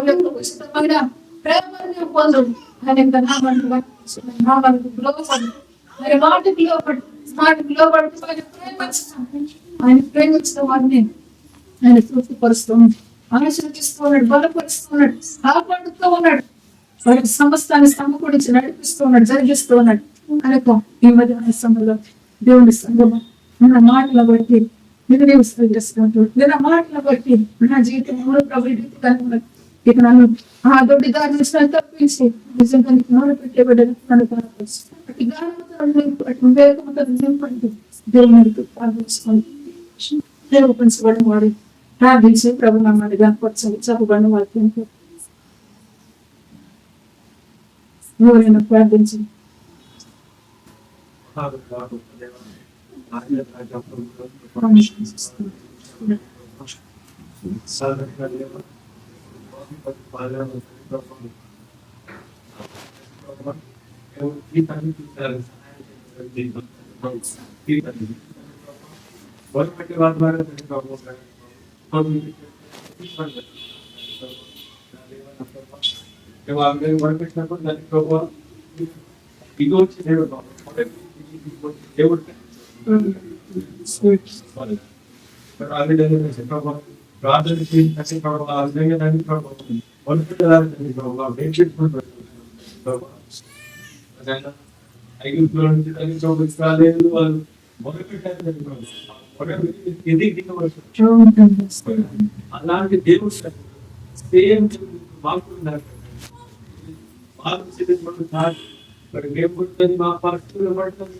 ఎట్లా ఉచితమైన ప్రేమని పొందు ఆయన నామానికి లోపడి ఆయన మాటకి లోపడి ఆయన ప్రేమించిన వారిని ఆయన తృప్తిపరుస్తూ ఆశీర్వదిస్తూ ఉన్నాడు బలపరుస్తున్నాడు కాపాడుతూ ఉన్నాడు వారికి సమస్తాన్ని సమకూడించి నడిపిస్తూ ఉన్నాడు జరిగిస్తూ ఉన్నాడు కనుక ఈ మధ్య సమయంలో దేవుని సంగమం నా మాటల బట్టి నిన్ను విస్తరిస్తుంటూ నా మాటల బట్టి నా జీవితం ప్రభు ఇక నన్ను ఆ దొడ్డి దారి నుంచి నన్ను తప్పించి నిజంగా నీకు నూనె పెట్టేబడ్డది నన్ను నింపండి దేవుని ప్రార్థించుకోండి దేవుడు పెంచబడిన వాడు ప్రార్థించి ప్రభు నామాన్ని కనపరచండి చెప్పబడిన వారికి ఎవరైనా ప్రార్థించి ఐదు రాలేదు వాళ్ళు ఎదిగి దిగవచ్చు. అలాంటి దేవుడు సేమ్ మాకు ఉన్నారు. మాకు సిద్ధపడు కాదు మరి మేము పుట్టినది మా పరిస్థితులు పడుతుంది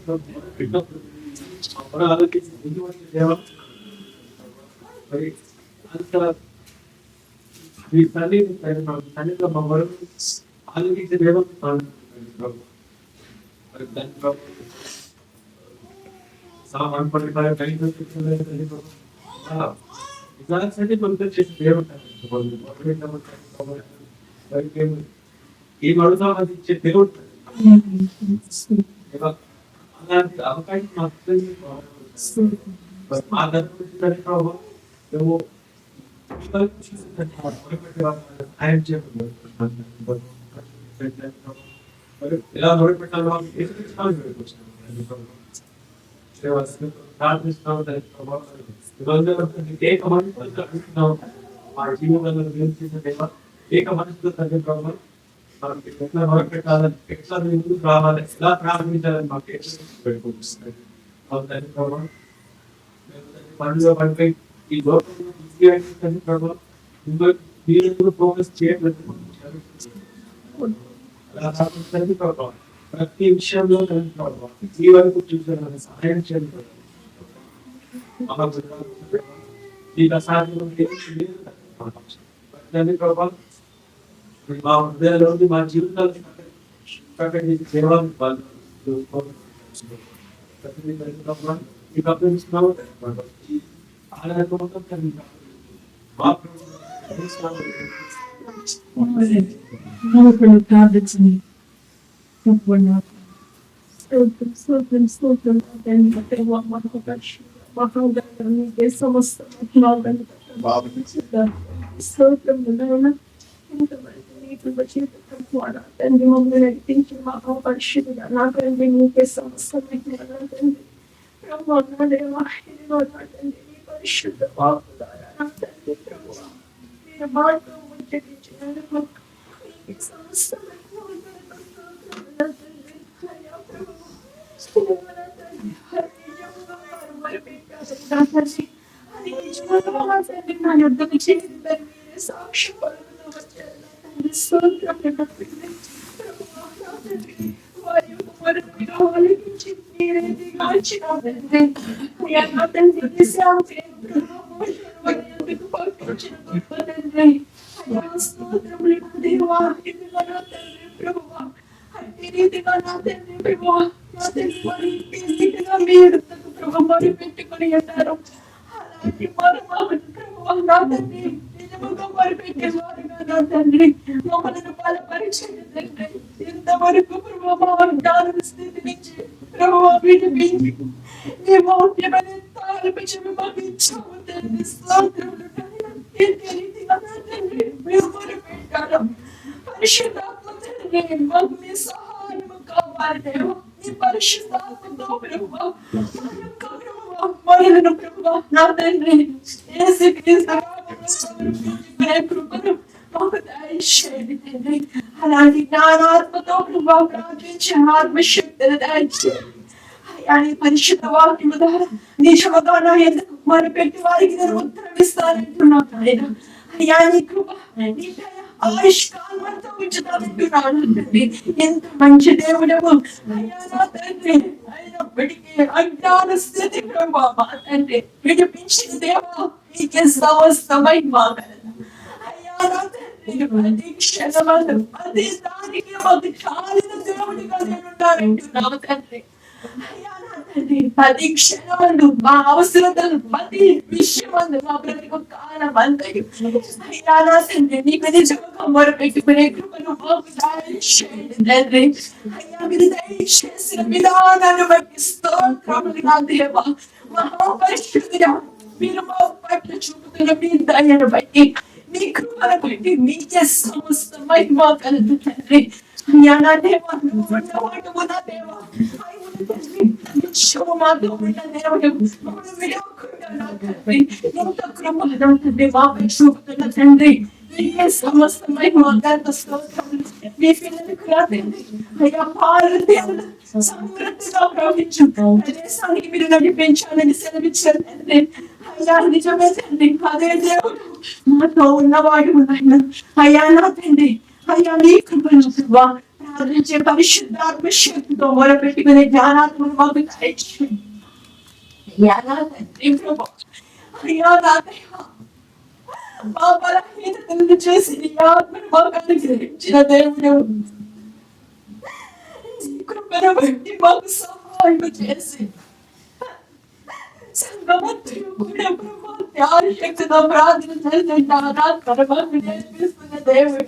ఆలోచించి దిగివచ్చిన దేవ మరి అంత మీ తల్లి తల్లిగా మా వరకు ఆలోచించే దేవం మరి దాని సామాన్ పడిపోయి నిజానికి కొంచెం చేసి దేవుడు ఏం అడుగుతాం అది ఇచ్చే దేవుడు అలాంటి అవకాశం మా దగ్గర నువ్వు ఆయన ఎలా మొదలుపెట్టాలో ప్రార్థిస్తున్నావు ఏక మనసుతో అడుగుతున్నావు మా జీవితంలో ఏక మనసుతో తగ్గిన ప్రభావం మనకి ఎట్లా మొదలుపెట్టాలని ఎట్లా ముందుకు రావాలి ఎలా ప్రారంభించాలని మాకు ఎట్లా ప్రభావం పనిలో పడిపోయి ఈ లోకంలో ప్రభావం మీరు ఫోకస్ చేయట్లేదు అలా కాకుండా ప్రభావం ప్రతి విషయంలో ఈ వరకు చూసాను సహాయం చేయాలి మీకు అసాధ్యం ప్రభావం మా హృదయాల్లో మా జీవితాలు ప్రకటించి దేవాన్ని మీకు అభ్యర్థిస్తున్నాము ప్రార్థించండి తండ్రి మమ్మల్ని నడిపించి మహా పరిశుద్ధుడా నా తండ్రి నీకే సమస్తం పరిశుద్ధ వాకు ద్వారా నా తండ్రి ప్రభువా మీరు మార్గం ముచ్చటించినందుకు సమస్తం నా యుద్ధకు చేసిందని సాక్షి పెట్టుకుని ఉన్నారు తండ్రి మమ్మల్ని బలపరిచండి తండ్రి ఇంతవరకు ప్రభావం స్థితి నుంచి ప్రభావ విడిపించి నీ మౌల్యమైన తాళపించి మాకు ఇచ్చాము తండ్రి స్తోత్రములు తండ్రి మీరు మొరపెట్టారు పరిశుద్ధాత్మ తండ్రి మాకు మీ సహాయము కావాలి దేవా నీ పరిశుద్ధాత్మతో ప్రభావ మనలను ప్రభావ నా తండ్రి కృపను మాకు దయచేయండి తండ్రి అలాంటి జ్ఞానాత్మతో ప్రభావ ప్రార్థించే ఆత్మశక్తిని దయచేయండి అయ్యా పరిశుద్ధ వాక్యము ద్వారా నీ క్షమగాన ఎందుకు మొరపెట్టి వారికి నేను ఉత్తరం ఇస్తానంటున్నాను ఆయన అయ్యా నీ కృప నీ దయ ఆయుష్కాలంతో ఉంచుతానంటున్నాను తండ్రి ఎంత మంచి దేవుడము అయ్యా నా తండ్రి అయినప్పటికీ అజ్ఞాన స్థితి ప్రభావ తండ్రి విడిపించిన దేవా నీకే సమస్తమై మాగలదు అయ్యా నా తండ్రి ప్రతి క్షణమందు ప్రతి దానికి మాకు చాలిన దేవుడిగా నేనున్నానంటున్నావు తండ్రి అయ్యా నా తండ్రి ప్రతి క్షణమందు మా అవసరతలు ప్రతి విషయమందు మా బ్రతుకు కాలమంతయు అయ్యా నా తండ్రి నీకు నిజంగా మొరపెట్టుకునే కృపను మాకు దయచేయండి తండ్రి అయ్యా మీరు దయచేసిన విధానాన్ని బట్టి స్తోత్రములు నా దేవా మహాపరిశుద్ధుడా మీరు మా పట్ల చూపుతున్న మీ దయను బట్టి మీ కృపను బట్టి మీకే సమస్త మహిమ కలుగు తండ్రి అయ్యా నా దేవా నువ్వు ఉన్నవాడువు నా దేవా మాతో ఉన్న దేవుడు మమ్మల్ని విడవకుండా నా తండ్రి ఎంత కృపను తండ్రి మాపై చూపుతున్న తండ్రి మీకే సమస్త మహిమ స్తోత్రములు మీ పిల్లలకు నా తండ్రి అయ్యా పాలు దేవుడు సమృద్ధిగా ప్రవహించు ప్రదేశానికి మీరు నడిపించాలని సెలవిచ్చారు తండ్రి. అయ్యా నిజమే తండ్రి, అదే దేవుడు మాతో ఉన్నవాడు ఆయన. అయ్యా నా తండ్రి, అయ్యా నీ కృపను ప్రార్థించే పరిశుద్ధాత్మ శక్తితో మొరపెట్టుకునే జ్ఞానాత్మను మాకు దయచేయండి. అయ్యా నా తండ్రి ప్రభు, అయ్యా నా దేవా, మా బలహీనతలను చేసి నీ ఆత్మను మాకు అనుగ్రహించిన దేవుడు, నీ కృపను బట్టి మాకు సహాయం చేసి సంగమంతులు కూడా ప్రభు త్యాగశక్తితో ప్రార్థన చేసే జ్ఞానాత్మను మాకు నేర్పిస్తున్న దేవుడు.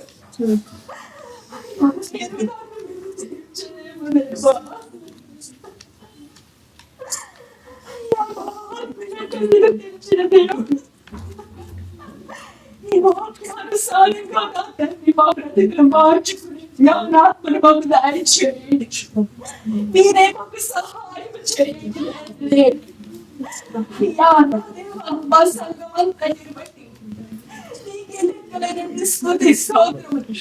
మీరే మాకు సహాయం చేయండి. మా సంఘమంతటిని బట్టి నీకే లెక్కలేని స్తుతి స్తోత్రములు.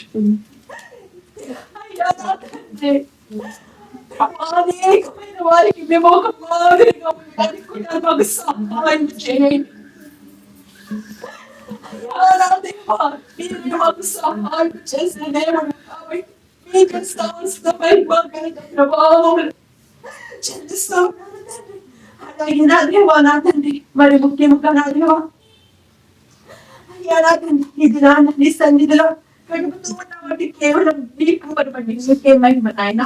అయ్యా నా తండ్రి, అనేకమైన వారికి మేము ఒక మాదిరిగా ఉండడానికి కూడా మాకు సహాయం చేయండి. అయ్యా నా దేవా, మీరు మాకు సహాయం చేసిన దేవుడు కాబట్టి మీకు సమస్తమైన మా ఘనత ప్రభావములు చెల్లిస్తూ ఉన్నాను తండ్రి. అలాగే నా దేవా, నా తండ్రి, మరి ముఖ్యంగా నా దేవా, అయ్యా నా తండ్రి, ఇది నీ సన్నిధిలో గడుపుతూ ఉన్నవాటి కేవలం నీకు బట్టి ముఖ్యమైన ఆయన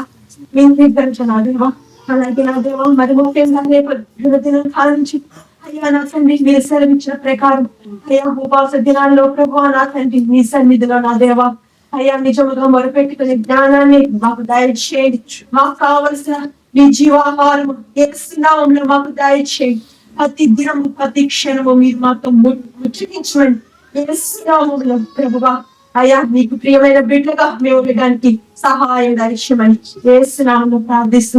మీ దగ్గర నా దేవా. అలాగే నా దేవా, మరి ముఖ్యంగా రేపు దినం కాలించి అయ్యా నా తండ్రి మీరు సెలవిచ్చిన ప్రకారం అయ్యా ఉపవాస దినాల్లో ప్రభు నా తండ్రి మీ సన్నిధిలో నా దేవా అయ్యా నిజముగా మొరపెట్టుకునే జ్ఞానాన్ని మాకు దయచేయండి. మాకు కావలసిన మీ జీవాహారము ఏసునామములో మాకు దయచేయండి. ప్రతి దినము ప్రతి క్షణము మీరు మాతో ముచ్చటించండి. ఏసునామములో ప్రభువా అయ్యా మీకు ప్రియమైన బిడ్డగా మేము ఉండడానికి సహాయం దయచేయమని ఏసునామములో ప్రార్థిస్తూ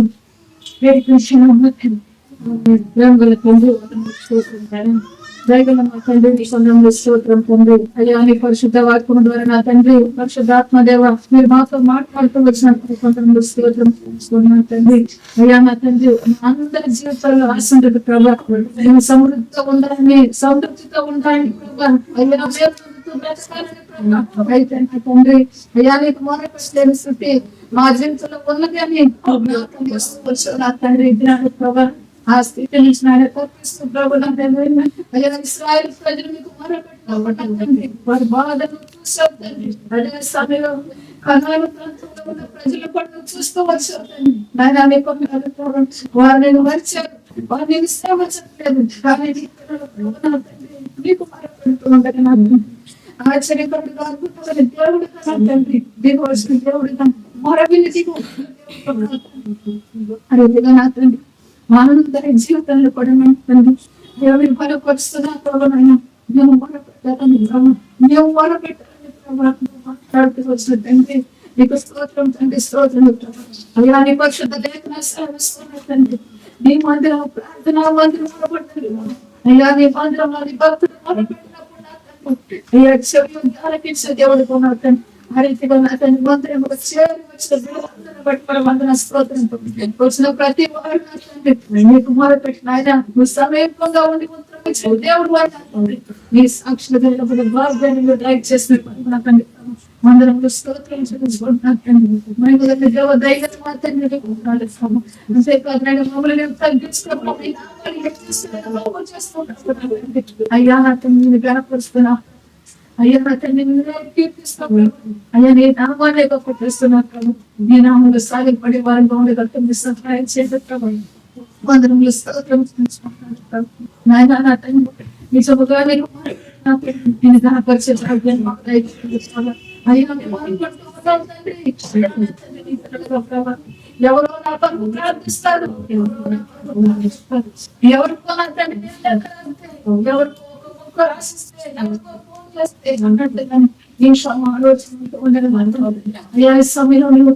స్తోత్రం తండ్రి. అయ్యా నీ పరిశుద్ధ వాక్యం ద్వారా నా తండ్రి పరిశుద్ధాత్మ దేవ మీరు మాతో మాట్లాడుతూ వచ్చిన స్తోత్రం తండ్రి. అయ్యా నా తండ్రి అందరి జీవితాల్లో ఆశ ఉంటుంది ప్రభా. నేను సమృద్ధితో ఉండాలని సంతృప్తితో ఉండాలని ప్రభా. అయ్యా అయితే నా తండ్రి అయ్యా నీకు మొరపెట్టలేని స్థితి మా జీవితంలో ఉన్నది అని నా తండ్రి ప్రభా. ఆ స్థితి నుంచి నాయన తప్పిస్తూ ప్రభు నా తండ్రి అయ్యా ఇశ్రాయేలు ప్రజలు మీకు మొరపెట్టాలి. వారి బాధను చూసావు తండ్రి. అదే సమయంలో కనాను ప్రాంతంలో ఉన్న ప్రజల పట్ల చూస్తూ వచ్చావు తండ్రి. నాయన మీకు వారిని మర్చారు, వారిని సేవించట్లేదు. కానీ నీకు మొరపెడుతూ ఉండగా నాకు ఆశ్చర్యకరుడుగా అద్భుతమైన దేవుడు కదా తండ్రి. దిగవలసిన దేవుడుగా మొరవిని దిగు అదేవిధంగా నా తండ్రి ఆనందరి జీవితంలో కూడా తండ్రి దేవుని బలపరుస్తున్నా ప్రభావైనా మేము మొరపెట్టాలని మేము మొరపెట్టాలని మాట్లాడుతూ వచ్చిన తండ్రి నీకు స్తోత్రం తండ్రి. స్తోత్రం అయ్యా నీ పరిశుద్ధ లేఖన తండ్రి. నీ మందిరం ప్రార్థనా మందిరం మొరపెట్టాలి అయ్యా. నీ మందిరం అది భక్తులు మొరపెట్టినప్పుడు అయ్యా చెవికి దేవుడు కొన్నాడు. ఆ రీతిగా అతని మందిరం చేరి వచ్చిన స్తోత్రం వచ్చిన ప్రతి వారు నీకు మొరపెట్టిన ఆయన నువ్వు సమీపంగా ఉండి దేవుడు నీ సాక్షుల డ్రైవ్ చేసిన మందిరంలో స్తోత్రం అయ్యా అతన్ని గణపరుస్తున్నా. అయ్యా అతన్ని కీర్తిస్తాను. అయ్యా నీ నామాన్ని కొట్టిస్తున్నాను. నీ నామంలో సాగిపడే వారిగా ఉండే సహాయం చేస్తాను. మందిరంలో స్తోత్రం నాయన నా తండ్రి నిజముగా నేను గణపరిచే భాగ్యాన్ని మాకు దయచేస్తున్నాను. అయ్యా ఎవరో నా పనులు ప్రార్థిస్తారు. ఎవరికో నా తండ్రి ఎవరికో ఆశిస్తే అన్నట్టుగా ఈ ఆలోచన ఉండదు. అయ్యా సమయంలో నువ్వు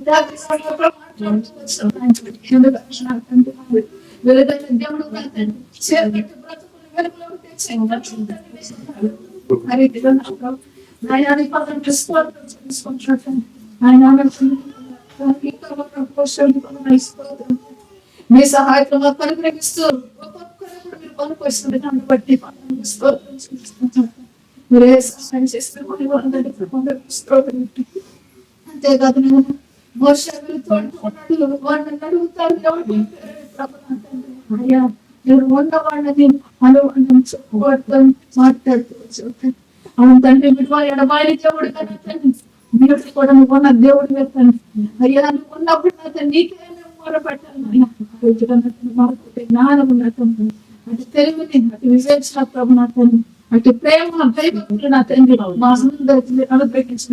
ఇంకా మన పోషణ స్తోత్రం. మీ సహాయత మాకు అనుగ్రహిస్తూ ఒక్కొక్కరు కూడా మీరు పనికొస్తుంది దాన్ని బట్టి మనకు స్తోత్రం చేస్తున్నాం. మీరే సహాయం చేస్తే మన వాళ్ళందరికీ స్తోత్రం. అంతేకాదు నేను వాళ్ళని అడుగుతారు అయ్యా నేను ఉన్నవాళ్ళని అనువాళ్ళని చెప్పుకోవద్దని మాట్లాడుతూ అవును తండ్రి మీరు ఎడబాయి దేవుడు కదా తండ్రి మీరు కూడా నువ్వు ఉన్న దేవుడు వెళ్తాను అయ్యా నువ్వు ఉన్నప్పుడు నా తండ్రి నీకే మేము మొరపెట్టాను మాకు జ్ఞానం ఉన్న తండ్రి అటు తెలివిని అటు వివేచన ప్రభు నా తండ్రి అటు ప్రేమ దైవకులు నా తండ్రి మా అందరి అనుగ్రహించి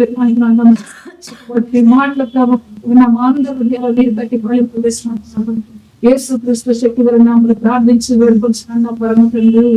మాటల ప్రభు నా అందరూ బట్టి భయం ప్రవేశిస్తున్నాను యేసు క్రీస్తు శక్తి గల నామములో ప్రార్థించి వేడుకొంచున్నాను పరమ తండ్రి.